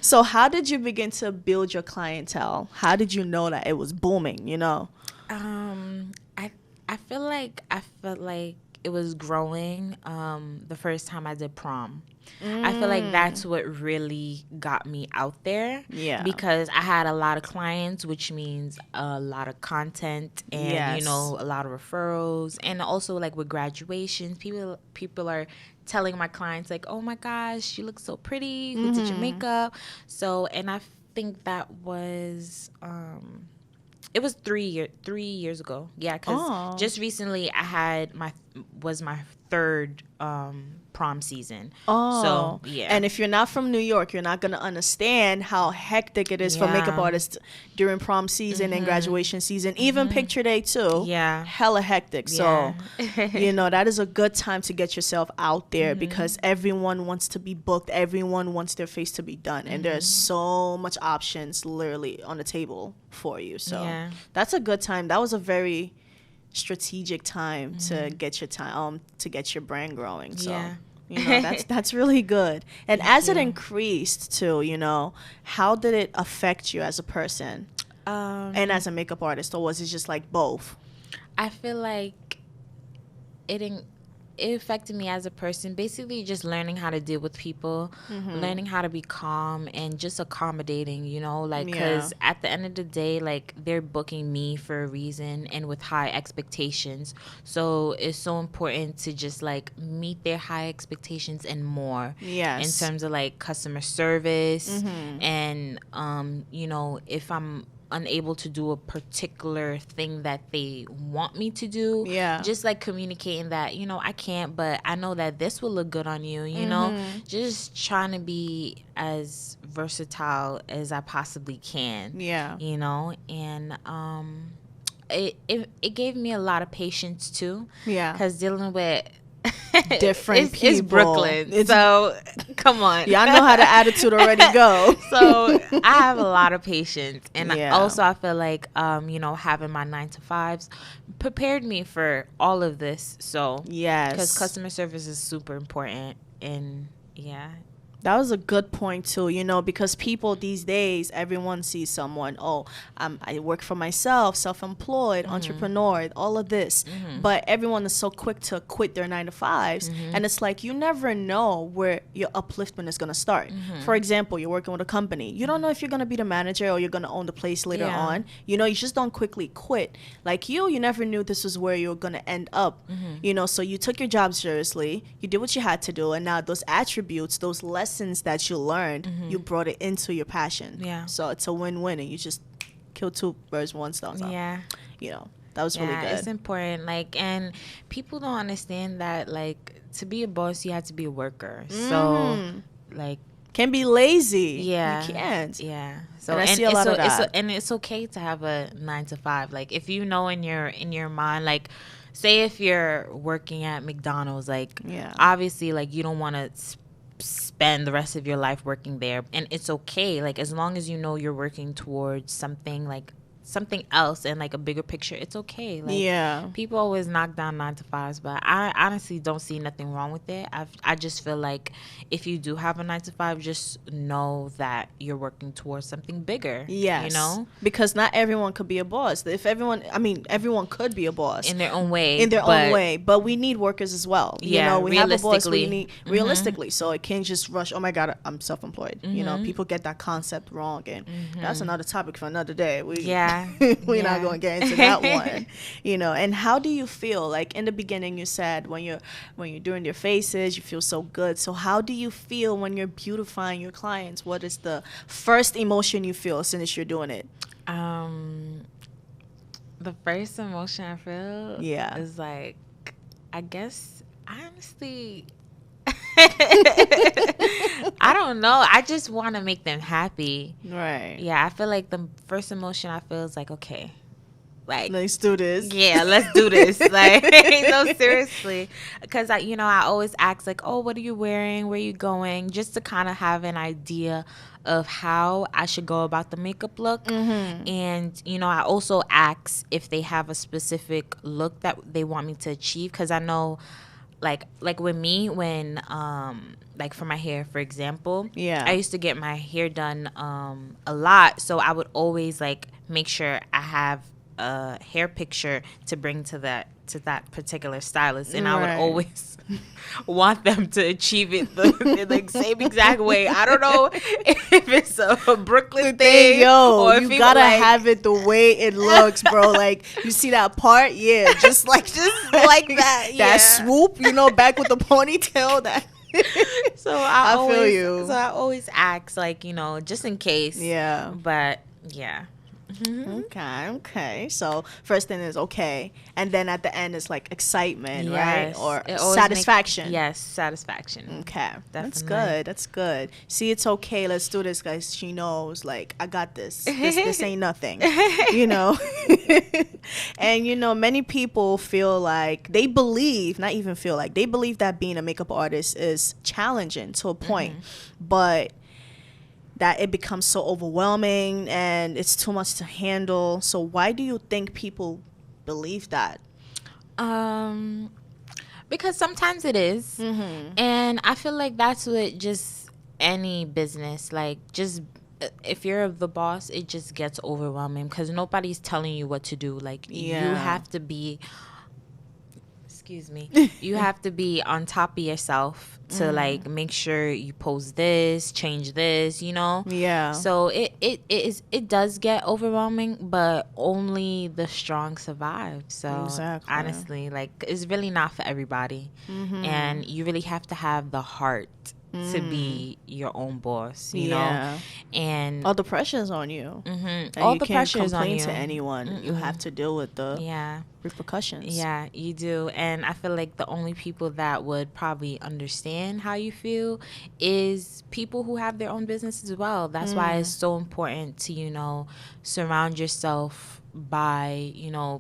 So how did you begin to build your clientele? How did you know that it was booming, you know? I I felt like it was growing the first time I did prom. I feel like that's what really got me out there. Yeah. Because I had a lot of clients, which means a lot of content and Yes. a lot of referrals, and also like with graduations, people are telling my clients like, "Oh my gosh, you look so pretty. Who did your makeup?" So, and I think that was it was 3 years ago. Yeah, because just recently I had my third prom season. So yeah. And if you're not from New York, you're not going to understand how hectic it is for makeup artists during prom season and graduation season, even picture day too. Yeah. Hella hectic. So, that is a good time to get yourself out there because everyone wants to be booked. Everyone wants their face to be done. And there's so much options literally on the table for you. So that's a good time. That was a very strategic time to get your brand growing. So that's really good. And as it increased too, how did it affect you as a person and as a makeup artist, or was it just like both? I feel like it affected me as a person, basically just learning how to deal with people, learning how to be calm and just accommodating, because at the end of the day, like, they're booking me for a reason and with high expectations. So it's so important to just like meet their high expectations and more. Yes. In terms of like customer service and, if I'm unable to do a particular thing that they want me to do, just like communicating that I can't, but I know that this will look good on you, just trying to be as versatile as I possibly can, and it gave me a lot of patience too, because dealing with different people. It's Brooklyn, so come on. Y'all know how the attitude already go. So I have a lot of patience, and also I feel like having my 9 to 5s prepared me for all of this. So because customer service is super important, and that was a good point too, because people these days, everyone sees someone, I work for myself, self-employed, entrepreneur, all of this. But everyone is so quick to quit their 9 to 5s. And it's like, you never know where your upliftment is going to start. For example, you're working with a company. You don't know if you're going to be the manager or you're going to own the place later on. You just don't quickly quit. Like you never knew this was where you were going to end up. So you took your job seriously. You did what you had to do. And now those attributes, those lessons that you learned, you brought it into your passion. So it's a win-win, and you just kill two birds with one stone. So, that was really good. It's important. Like, and people don't understand that, like, to be a boss, you have to be a worker. So, like, can be lazy. You can't. So and I see a lot of that. And it's okay to have a 9 to 5. Like, if you know in your mind, like, say if you're working at McDonald's, like, obviously, like, you don't want to spend the rest of your life working there, and it's okay, like, as long as you're working towards something else and like a bigger picture, it's okay. Like, people always knock down 9 to 5s, but I honestly don't see nothing wrong with it. I just feel like if you do have a 9 to 5, just know that you're working towards something bigger. Because not everyone could be a boss. If everyone could be a boss in their own way, but we need workers as well. We have a boss, we need realistically, so it can't just rush, oh my god, I'm self-employed. People get that concept wrong, and that's another topic for another day. We're not going to get into that one. And how do you feel? Like, in the beginning, you said when you're doing your faces, you feel so good. So how do you feel when you're beautifying your clients? What is the first emotion you feel as soon as you're doing it? The first emotion I feel is like, I guess, honestly, I don't know. I just want to make them happy. Right. Yeah, I feel like the first emotion I feel is like, okay, like, let's do this. Yeah, let's do this. Like, no, seriously. Because I always ask, like, oh, what are you wearing? Where are you going? Just to kind of have an idea of how I should go about the makeup look. And, I also ask if they have a specific look that they want me to achieve, because I know like with me, when like for my hair, for example, Yeah. I used to get my hair done a lot, so I would always like make sure I have a hair picture to bring to that particular stylist, and I would always want them to achieve it the like same exact way. I don't know if it's a Brooklyn thing, yo, or if you gotta have it the way it looks, bro. Like, you see that part, just like that, yeah. That swoop, back with the ponytail. That. So I feel you. So I always ask, like, just in case. Yeah. But yeah. Okay. So first thing is okay, and then at the end it's like excitement, yes. right? Or satisfaction. Yes, satisfaction. Okay, definitely. That's good. See, it's okay. Let's do this, guys. She knows, like, I got this. This ain't nothing, And many people feel like they believe that being a makeup artist is challenging to a point, but that it becomes so overwhelming and it's too much to handle. So why do you think people believe that? Because sometimes it is. And I feel like that's what just any business, like, just if you're the boss, it just gets overwhelming because nobody's telling you what to do. Like, you have to be you have to be on top of yourself to like make sure you post this, change this, Yeah. So it does get overwhelming, but only the strong survive. So exactly. Honestly, like, it's really not for everybody. And you really have to have the heart to be your own boss, you know? And all the pressure's on you. All the pressure is on you. You can't complain to anyone. You have to deal with the repercussions. Yeah, you do. And I feel like the only people that would probably understand how you feel is people who have their own business as well. That's why it's so important to, surround yourself by,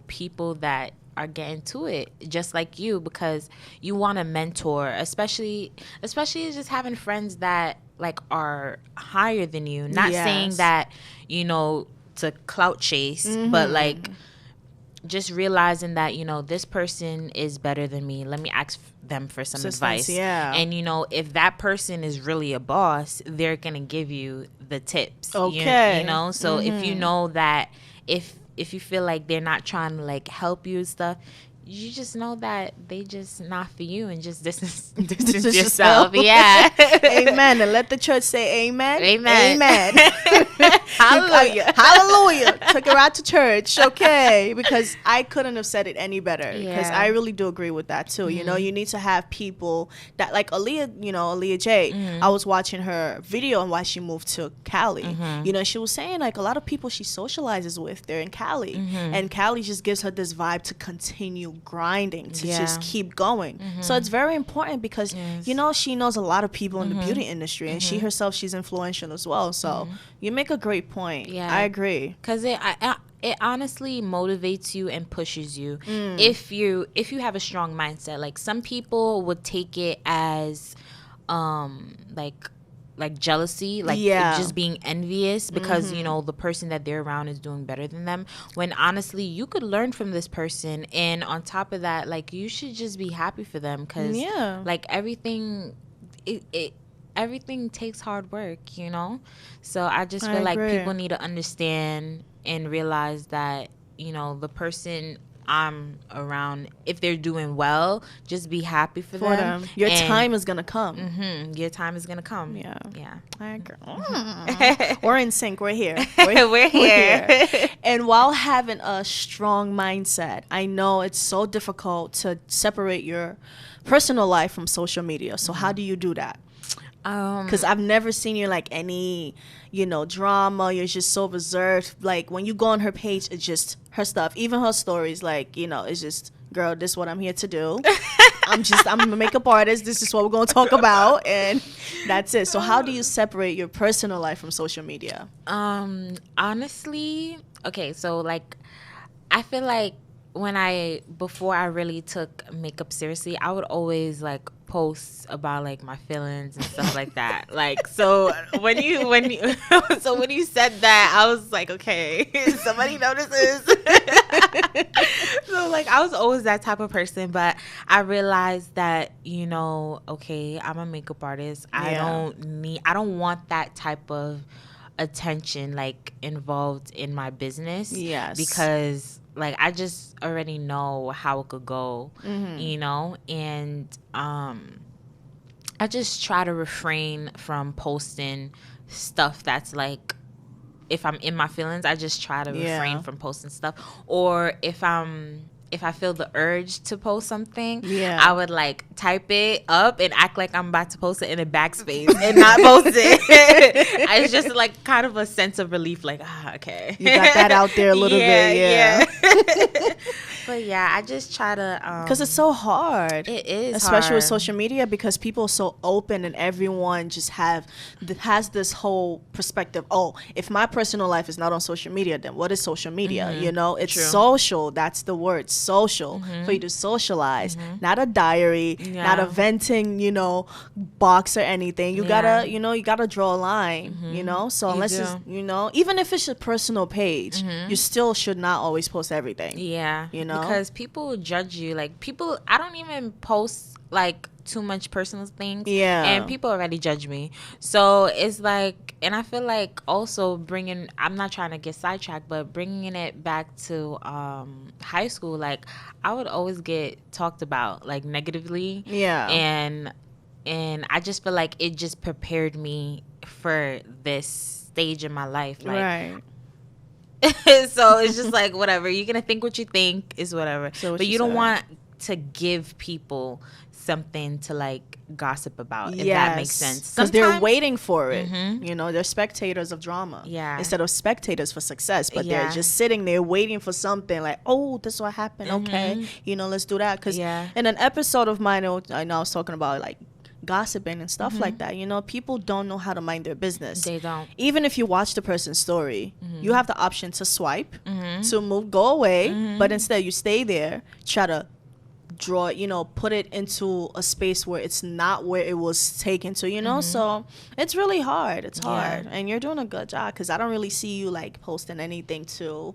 people that are getting to it just like you, because you want to mentor, especially just having friends that like are higher than you. Not saying that to clout chase, but like just realizing that this person is better than me. Let me ask them for some advice. And if that person is really a boss, they're gonna give you the tips. Okay. So if you know that if you feel like they're not trying to like help you and stuff, you just know that they just not for you, and just distance yourself. Yeah. Amen. And let the church say amen. Amen. Hallelujah. Hallelujah. Took her out to church. Okay. Because I couldn't have said it any better. Because I really do agree with that too. You need to have people that, like Aaliyah J. I was watching her video on why she moved to Cali. She was saying like a lot of people she socializes with, they're in Cali. And Cali just gives her this vibe to continue grinding, to just keep going. So it's very important because she knows a lot of people in the beauty industry, and she herself, she's influential as well. So you make a great point. I agree, because it honestly motivates you and pushes you if you have a strong mindset. Like, some people would take it as like jealousy, like just being envious because the person that they're around is doing better than them, when honestly you could learn from this person. And on top of that, like, you should just be happy for them, because like everything takes hard work, so I just feel like people need to understand and realize that the person I'm around, if they're doing well, just be happy for them. Your time is gonna come. Your time is gonna come. Yeah. I agree. Mm. We're in sync. We're here. We're here. And while having a strong mindset, I know it's so difficult to separate your personal life from social media. So how do you do that? Because I've never seen you like any, drama. You're just so reserved. Like, when you go on her page, it's just her stuff. Even her stories, like, it's just, girl, this is what I'm here to do. I'm a makeup artist. This is what we're going to talk about. And that's it. So how do you separate your personal life from social media? Honestly, okay, so like, I feel like before I really took makeup seriously, I would always like post about like my feelings and stuff like that. Like, so when you said that, I was like, okay, somebody notices. So like I was always that type of person, but I realized that, okay, I'm a makeup artist. I don't want that type of attention like involved in my business. Yes. Because like I just already know how it could go, and I just try to refrain from posting stuff that's like, if I'm in my feelings, I just try to refrain from posting stuff. Or if I feel the urge to post something, I would like type it up and act like I'm about to post it in a backspace and not post it. It's just like kind of a sense of relief, like, okay. You got that out there a little bit, yeah. But yeah, I just try to... Because it's so hard. It is especially hard. with social media, because people are so open and everyone just has this whole perspective. Oh, if my personal life is not on social media, then what is social media? It's True. social. That's the word, social. For you to socialize, not a diary, not a venting, box or anything. You gotta, you gotta draw a line, So unless it's, even if it's a personal page, you still should not always post everything. Yeah. Because people judge you. Like, I don't even post like too much personal things. Yeah. And people already judge me. So it's like, and I feel like also I'm not trying to get sidetracked, but bringing it back to high school, like I would always get talked about like negatively. Yeah. And I just feel like it just prepared me for this stage in my life. Like, right. So it's just like, whatever, you're gonna think what you think is whatever, but you don't want to give people something to like gossip about, if that makes sense, because they're waiting for it. They're spectators of drama, instead of spectators for success, but they're just sitting there waiting for something like, oh, this is what happened, okay, let's do that. Because in an episode of mine, I know I was talking about like gossiping and stuff like that. People don't know how to mind their business. They don't. Even if you watch the person's story, you have the option to swipe, to move, go away, but instead you stay there, try to draw, put it into a space where it's not where it was taken to, so it's really hard. It's hard. And you're doing a good job, because I don't really see you like posting anything to,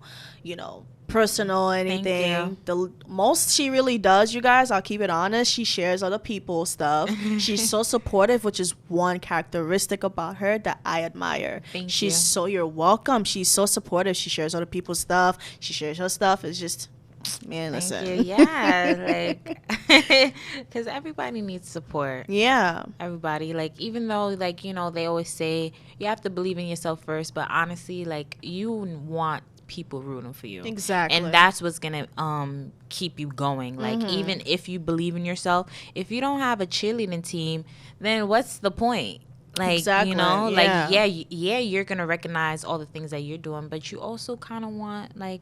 personal or anything. The most she really does, you guys, I'll keep it honest, she shares other people's stuff. She's so supportive, which is one characteristic about her that I admire. You're welcome. She's so supportive. She shares other people's stuff. She shares her stuff. It's just, man, listen. Thank you. Yeah, like, because everybody needs support. Yeah. Everybody, like, even though, like, they always say you have to believe in yourself first, but honestly, like, you want people rooting for you. Exactly. And that's what's gonna keep you going. Like, even if you believe in yourself, if you don't have a cheerleading team, then what's the point? Like, exactly. Like, you're gonna recognize all the things that you're doing, but you also kind of want, like,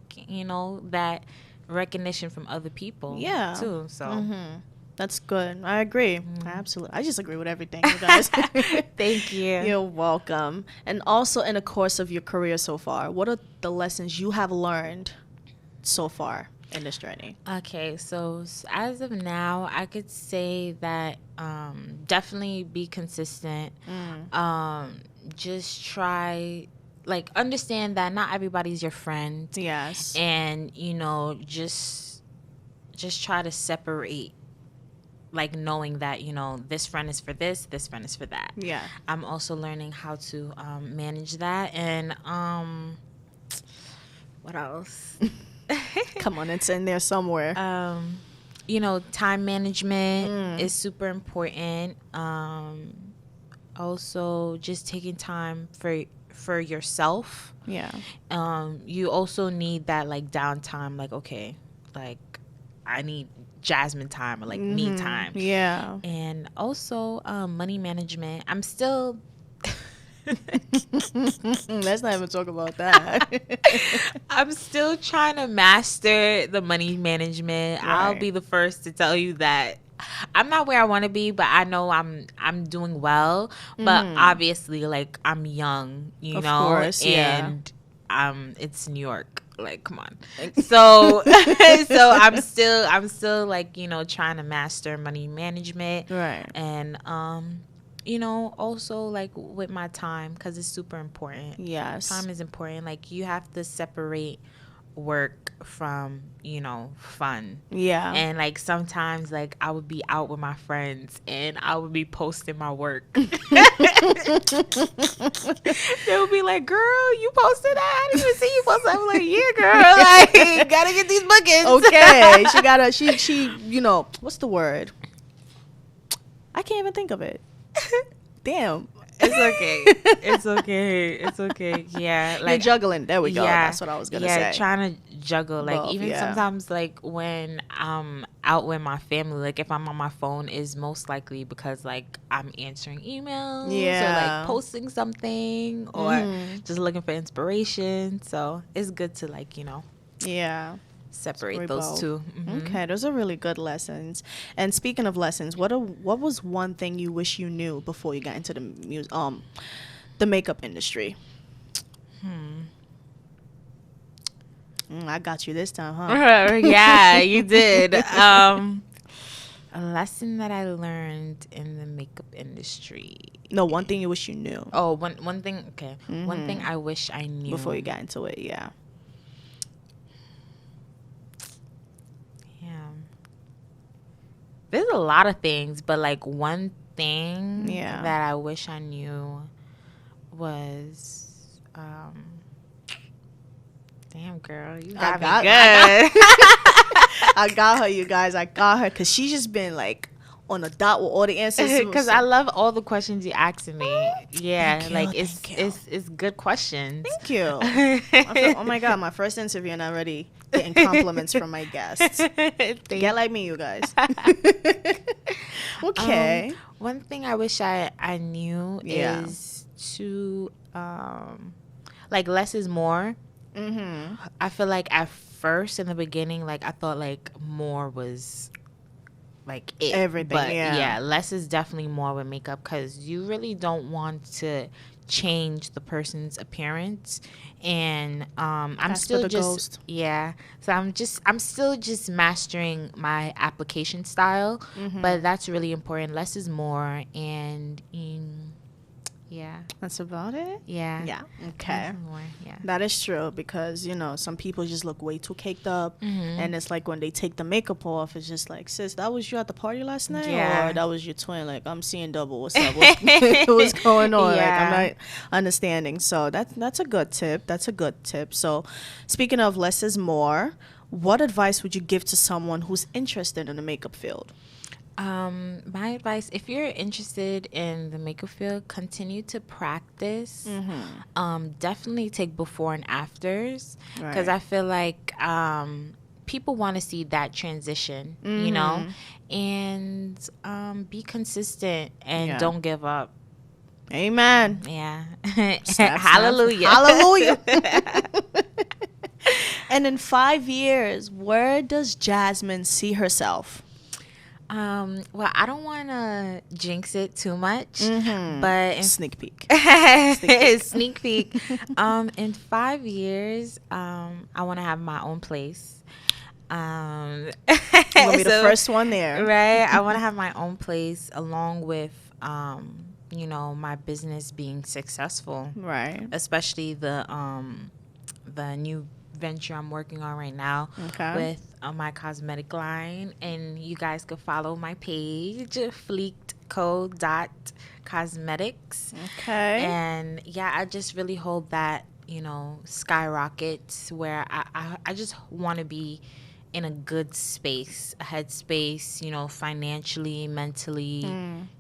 that recognition from other people too. So that's good. I agree. Absolutely. I just agree with everything, you guys. Thank you. You're welcome. And also, in the course of your career so far, what are the lessons you have learned so far in this journey? Okay, so as of now, I could say that definitely be consistent. Just try, like, understand that not everybody's your friend. Yes. And, just try to separate, like, knowing that, this friend is for this friend is for that. Yeah. I'm also learning how to manage that. And what else? Come on, it's in there somewhere. Time management is super important. Also, just taking time for yourself. Yeah. You also need that, like, downtime. Like, okay, like, I need Jasmine time, or like me time. Yeah. And also money management. I'm still let's not even talk about that. I'm still trying to master the money management. Right. I'll be the first to tell you that I'm not where I want to be, but I know I'm doing well. But obviously, like, I'm young, of course, and it's New York. Like, come on. So I'm still like, trying to master money management. Right. And also, like, with my time, because it's super important. Yes. Time is important. Like, you have to separate work from, fun. Yeah. And like sometimes like I would be out with my friends and I would be posting my work. They would be like, "Girl, you posted that? I didn't even see you post that." I'm like, "Yeah, girl, like gotta get these bookings." Okay. She what's the word? I can't even think of it. Damn. It's okay. It's okay. It's okay. Yeah, You're juggling. There we go. Yeah, That's what I was gonna say. Yeah, trying to juggle. Like Both, even yeah. sometimes, like when I'm out with my family, like if I'm on my phone, is most likely because like I'm answering emails or Yeah. like posting something or just looking for inspiration. So it's good to like Yeah. separate those two. Okay, those are really good lessons. And speaking of lessons, what was one thing you wish you knew before you got into the makeup industry? I got you this time, huh? Yeah, you did. A lesson that I learned in the makeup industry. No, one thing you wish you knew. Oh, one thing. Okay, one thing I wish I knew before you got into it. Yeah. There's a lot of things, but like one thing Yeah. that I wish I knew was, damn girl, you got me good. I got her, you guys. I got her because she's just been like on a dot with all the answers. Because I love all the questions you asking me. Yeah, Thank you, like thank you. it's good questions. Thank you. I feel, oh my god, my first interview and I'm already getting compliments from my guests. Get like me, you guys. Okay. One thing I wish I knew Yeah. is to like less is more. I feel like at first in the beginning, like I thought like more was like it. Everything, But yeah. less is definitely more with makeup because you really don't want to change the person's appearance. And I'm That's still for the just ghost. so I'm still just mastering my application style, but that's really important. Less is more. And yeah, That's about it. yeah, Yeah. Okay. less is more, yeah. That is true because some people just look way too caked up, and it's like when they take the makeup off, it's just like, sis, that was you at the party last night, Yeah. or that was your twin. Like, I'm seeing double. What's up? What's going on? Like, I'm Yeah. not understanding. So that's a good tip. That's a good tip. So, speaking of less is more, what advice would you give to someone who's interested in the makeup field? My advice, if you're interested in the makeup field, continue to practice. Definitely take before and afters because Right. I feel like people want to see that transition, and be consistent and Yeah. don't give up. Amen. Yeah. Snap, Hallelujah. Hallelujah. And in 5 years, where does Jasmine see herself? Well, I don't want to jinx it too much, but in Sneak peek. sneak peek. In 5 years, I want to have my own place. You'll be the first one there. Right? I want to have my own place along with, my business being successful. Right. Especially the new venture I'm working on right now with my cosmetic line, and you guys could follow my page, fleekco.cosmetics. Okay. And yeah, I just really hope that skyrockets where I just want to be in a good space, a headspace, financially, mentally,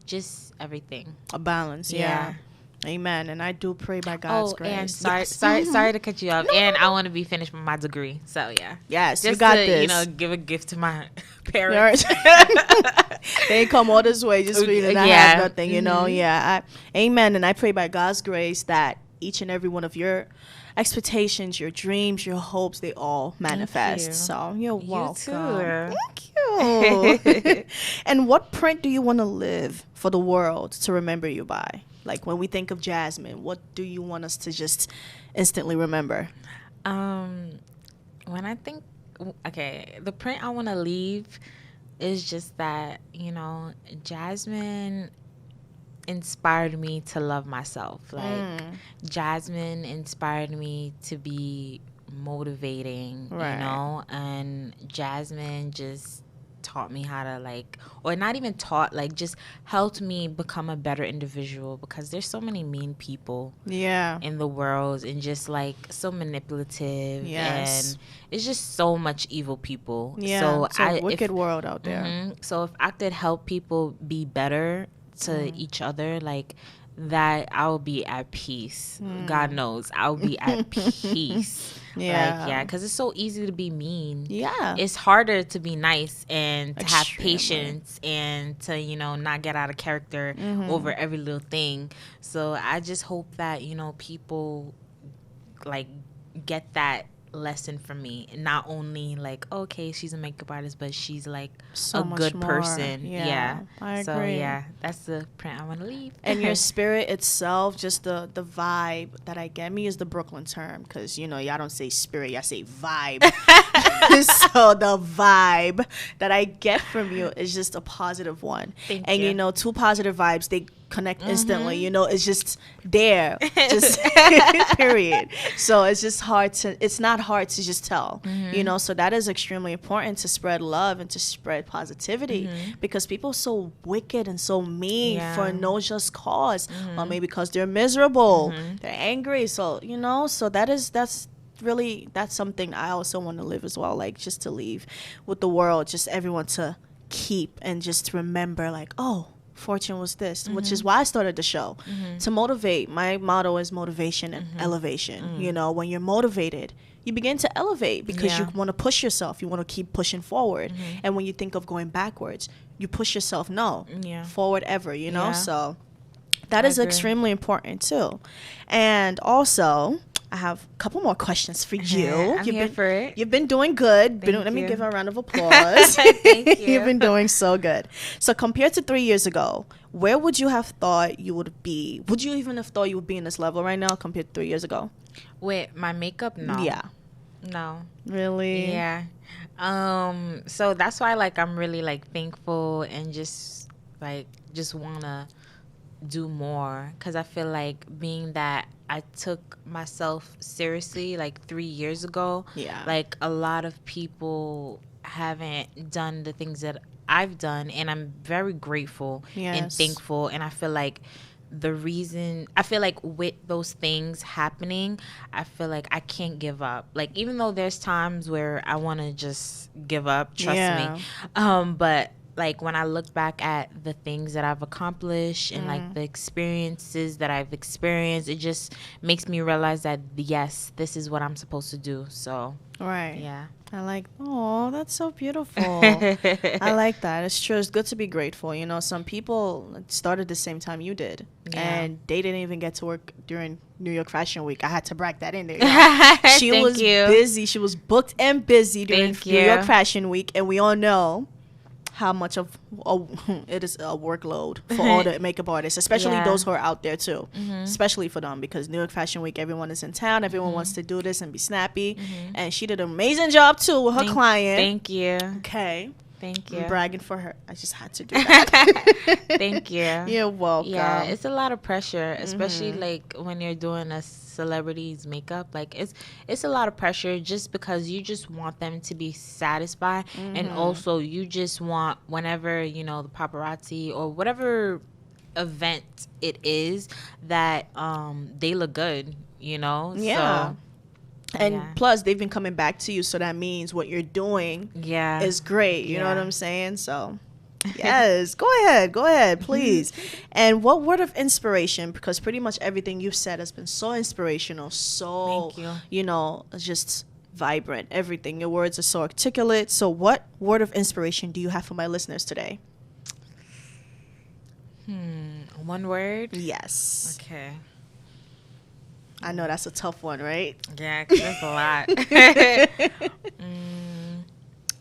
just everything. A balance. Yeah. Amen. And I do pray by God's grace. And Yes. sorry to cut you off. And I want to be finished with my degree. So yeah. Yes, Just you got to, this. give a gift to my parents. They ain't come all this way just for you to not Yeah. have nothing, Yeah. Amen. And I pray by God's grace that each and every one of your expectations, your dreams, your hopes, they all manifest. you. So you're welcome. too. Thank you. And what print do you want to live for the world to remember you by? Like when we think of Jasmine, what do you want us to just instantly remember? When I think, the print I want to leave is just that, Jasmine inspired me to love myself. Like, Jasmine inspired me to be motivating, Right. you know, and Jasmine just taught me how to like, or not even taught, like just helped me become a better individual, because there's so many mean people Yeah. in the world, and just like so manipulative. Yes. And it's just so much evil people. Yeah. So It's a wicked world out there. so if I could help people be better to each other, like that, I'll be at peace. God knows I'll be at peace. Yeah. Like, yeah, because it's so easy to be mean. Yeah. It's harder to be nice and to have Extremely. patience and to, you know, not get out of character over every little thing. So I just hope that, you know, people like get that lesson from me, and not only like, okay, she's a makeup artist, but she's like So a much good more. person. Yeah, I So agree. yeah, that's the print I want to leave. And your spirit itself, just the vibe that I get me is the Brooklyn term, because you know y'all don't say spirit, y'all say vibe. So the vibe that I get from you is just a positive one. Thank and you. you know, two positive vibes, they connect instantly. You know, it's just there, just period. So it's not hard to just tell. You know, so that is extremely important, to spread love and to spread positivity, because people are so wicked and so mean for no just cause, or maybe because they're miserable, they're angry. So you know, so that's something I also want to live as well, like just to leave with the world, just everyone to keep and just remember, like, oh, Fortune was this, which is why I started the show, to motivate. My motto is motivation and elevation. You know, when you're motivated, you begin to elevate, because you want to push yourself, you want to keep pushing forward. And when you think of going backwards, you push yourself forward ever, you know. So that is extremely important too. And also, I have a couple more questions for you. I'm here for it. You've been doing good. Let me give her a round of applause. Thank you. You've been doing so good. So compared to 3 years ago, where would you have thought you would be? Would you even have thought you would be in this level right now compared to 3 years ago? With my makeup, no. Yeah. No. Really? Yeah. So that's why, like, I'm really like thankful and just wanna do more, because I feel like being that I took myself seriously like 3 years ago, like a lot of people haven't done the things that I've done, and I'm very grateful and thankful. And I feel like with those things happening, I feel like I can't give up. Like, even though there's times where I want to just give up, trust me. But like, when I look back at the things that I've accomplished and like the experiences that I've experienced, it just makes me realize that yes, this is what I'm supposed to do. So yeah. I like, oh, that's so beautiful. I like that. It's true. It's good to be grateful. You know, some people started the same time you did, and they didn't even get to work during New York Fashion Week. I had to brag that in there. She was busy. She was booked and busy during New York Fashion Week, and we all know how much of it is a workload for all the makeup artists, especially those who are out there too, especially for them, because New York Fashion Week, everyone is in town, everyone wants to do this and be snappy, and she did an amazing job too with her client. Thank you. Okay. Thank you. I'm bragging for her. I just had to do that. Thank you. You're welcome. Yeah, it's a lot of pressure, especially like when you're doing a celebrity's makeup. Like, it's a lot of pressure, just because you just want them to be satisfied, and also you just want, whenever, you know, the paparazzi or whatever event it is, that they look good, you know. So and plus, they've been coming back to you, so that means what you're doing is great. You know what I'm saying? So, yes, go ahead, please. And what word of inspiration, because pretty much everything you've said has been so inspirational, so, you know, just vibrant, everything. Your words are so articulate. So what word of inspiration do you have for my listeners today? One word? Yes. Okay. I know that's a tough one, right? Yeah, 'cause that's a lot.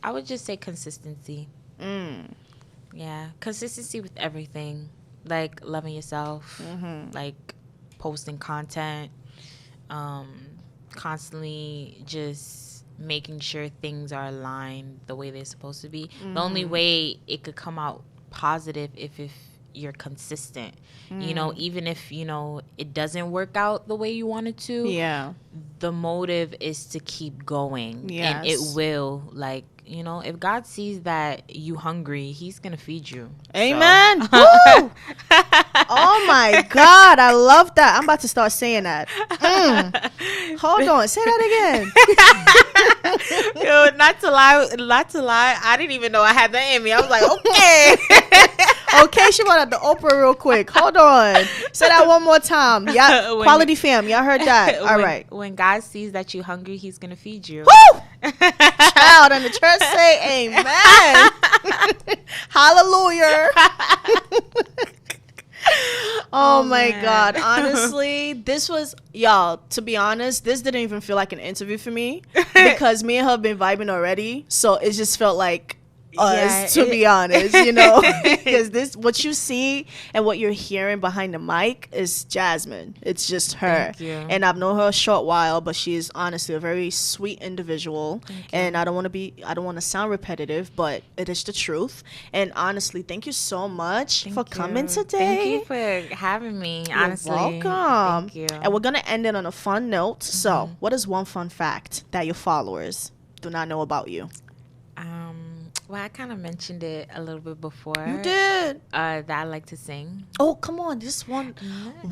I would just say consistency. Yeah, consistency with everything. Like loving yourself, like posting content, constantly just making sure things are aligned the way they're supposed to be. The only way it could come out positive if you're consistent. You know, even if, you know, it doesn't work out the way you want it to. Yeah. The motive is to keep going. Yes. And it will, like, you know, if God sees that you hungry, he's going to feed you. Amen. So. Woo! Oh my God, I love that. I'm about to start saying that. Hold on, say that again. Yo, not to lie, I didn't even know I had that in me. I was like, okay. Okay, she wanted the Oprah real quick. Hold on, say that one more time. Yeah, quality fam, y'all heard that? All right. When God sees that you're hungry, he's gonna feed you. Woo! Child, and the church say amen. Hallelujah. Oh my God. Honestly, this was, y'all, to be honest, this didn't even feel like an interview for me because me and her have been vibing already. So it just felt like us, to be honest, you know, because this, what you see and what you're hearing behind the mic is Jasmine. It's just her. And I've known her a short while, but she's honestly a very sweet individual. And I don't want to sound repetitive, but it is the truth. And honestly, thank you so much for coming today. Thank you for having me. Honestly, you're welcome. Thank you. And we're gonna end it on a fun note. So, what is one fun fact that your followers do not know about you? Well, I kind of mentioned it a little bit before. You did. That I like to sing. Oh, come on. This one.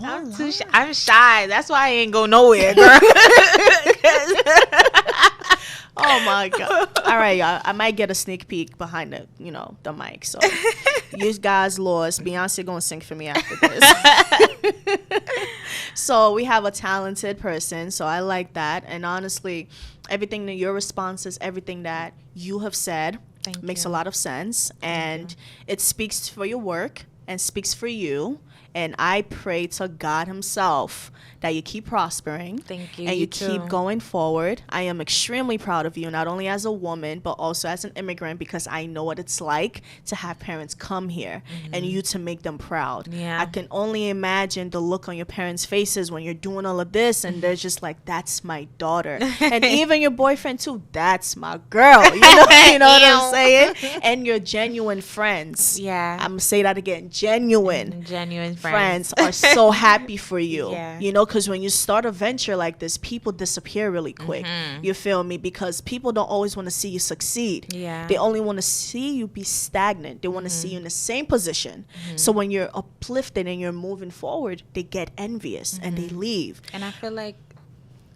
I'm shy. That's why I ain't go nowhere, girl. Oh, my God. All right, y'all. I might get a sneak peek behind the, you know, the mic. So, you guys lost. Beyonce going to sing for me after this. So, we have a talented person. So, I like that. And honestly, everything that your responses, everything that you have said, makes a lot of sense, and it speaks for your work and speaks for you. And I pray to God himself that you keep prospering. Thank you. And you keep going forward. I am extremely proud of you, not only as a woman, but also as an immigrant, because I know what it's like to have parents come here and you to make them proud. Yeah. I can only imagine the look on your parents' faces when you're doing all of this, and they're just like, that's my daughter. And even your boyfriend too, that's my girl. You know what I'm saying? And your genuine friends. Yeah. I'm going to say that again. Genuine friends are so happy for you. You know, because when you start a venture like this, people disappear really quick. You feel me? Because people don't always want to see you succeed. They only want to see you be stagnant. They want to see you in the same position. So when you're uplifted and you're moving forward, they get envious and they leave. And I feel like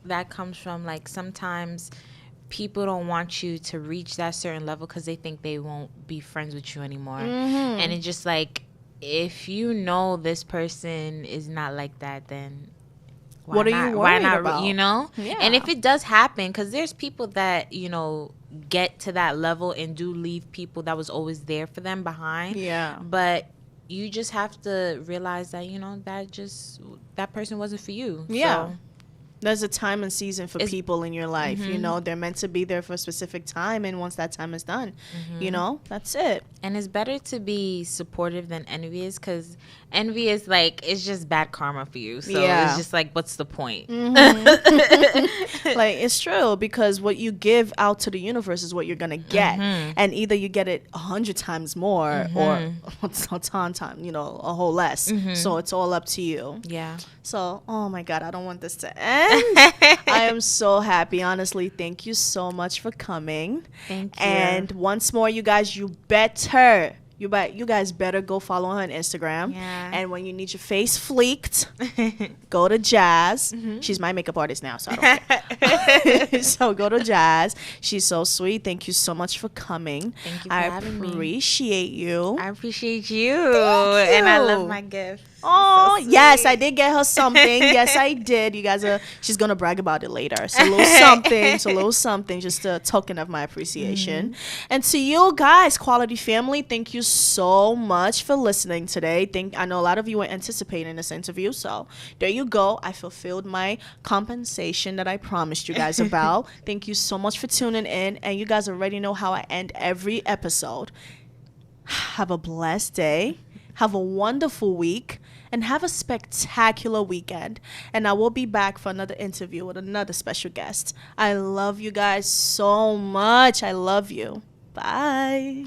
that comes from, like, sometimes people don't want you to reach that certain level because they think they won't be friends with you anymore. And it's just like, if you know this person is not like that, then what are you worried about? You know? And if it does happen, because there's people that, you know, get to that level and do leave people that was always there for them behind. But you just have to realize that, you know, that person wasn't for you. So there's a time and season for people in your life. You know, they're meant to be there for a specific time, and once that time is done, you know, that's it. And it's better to be supportive than envious, because envy is like, it's just bad karma for you. So it's just like, what's the point? Like, it's true, because what you give out to the universe is what you're gonna get, and either you get it 100 times more or a ton time, you know, a whole less. So it's all up to you. So, oh my God, I don't want this to end. I am so happy, honestly. Thank you so much for coming. Thank you. And once more, you guys, you guys better go follow her on Instagram. And when you need your face fleeked, go to Jazz. She's my makeup artist now, so I don't care. So go to Jazz. She's so sweet. Thank you so much for coming. Thank you for having me. I appreciate you. I appreciate you. And I love my gift. Oh, so yes, I did get her something. Yes, I did. You guys she's going to brag about it later. So a little something, just a token of my appreciation. And to you guys, Quality Family, thank you so much for listening today. I know a lot of you were anticipating this interview, so there you go. I fulfilled my compensation that I promised you guys about. Thank you so much for tuning in, and you guys already know how I end every episode. Have a blessed day. Have a wonderful week, and have a spectacular weekend. And I will be back for another interview with another special guest. I love you guys so much. I love you. Bye.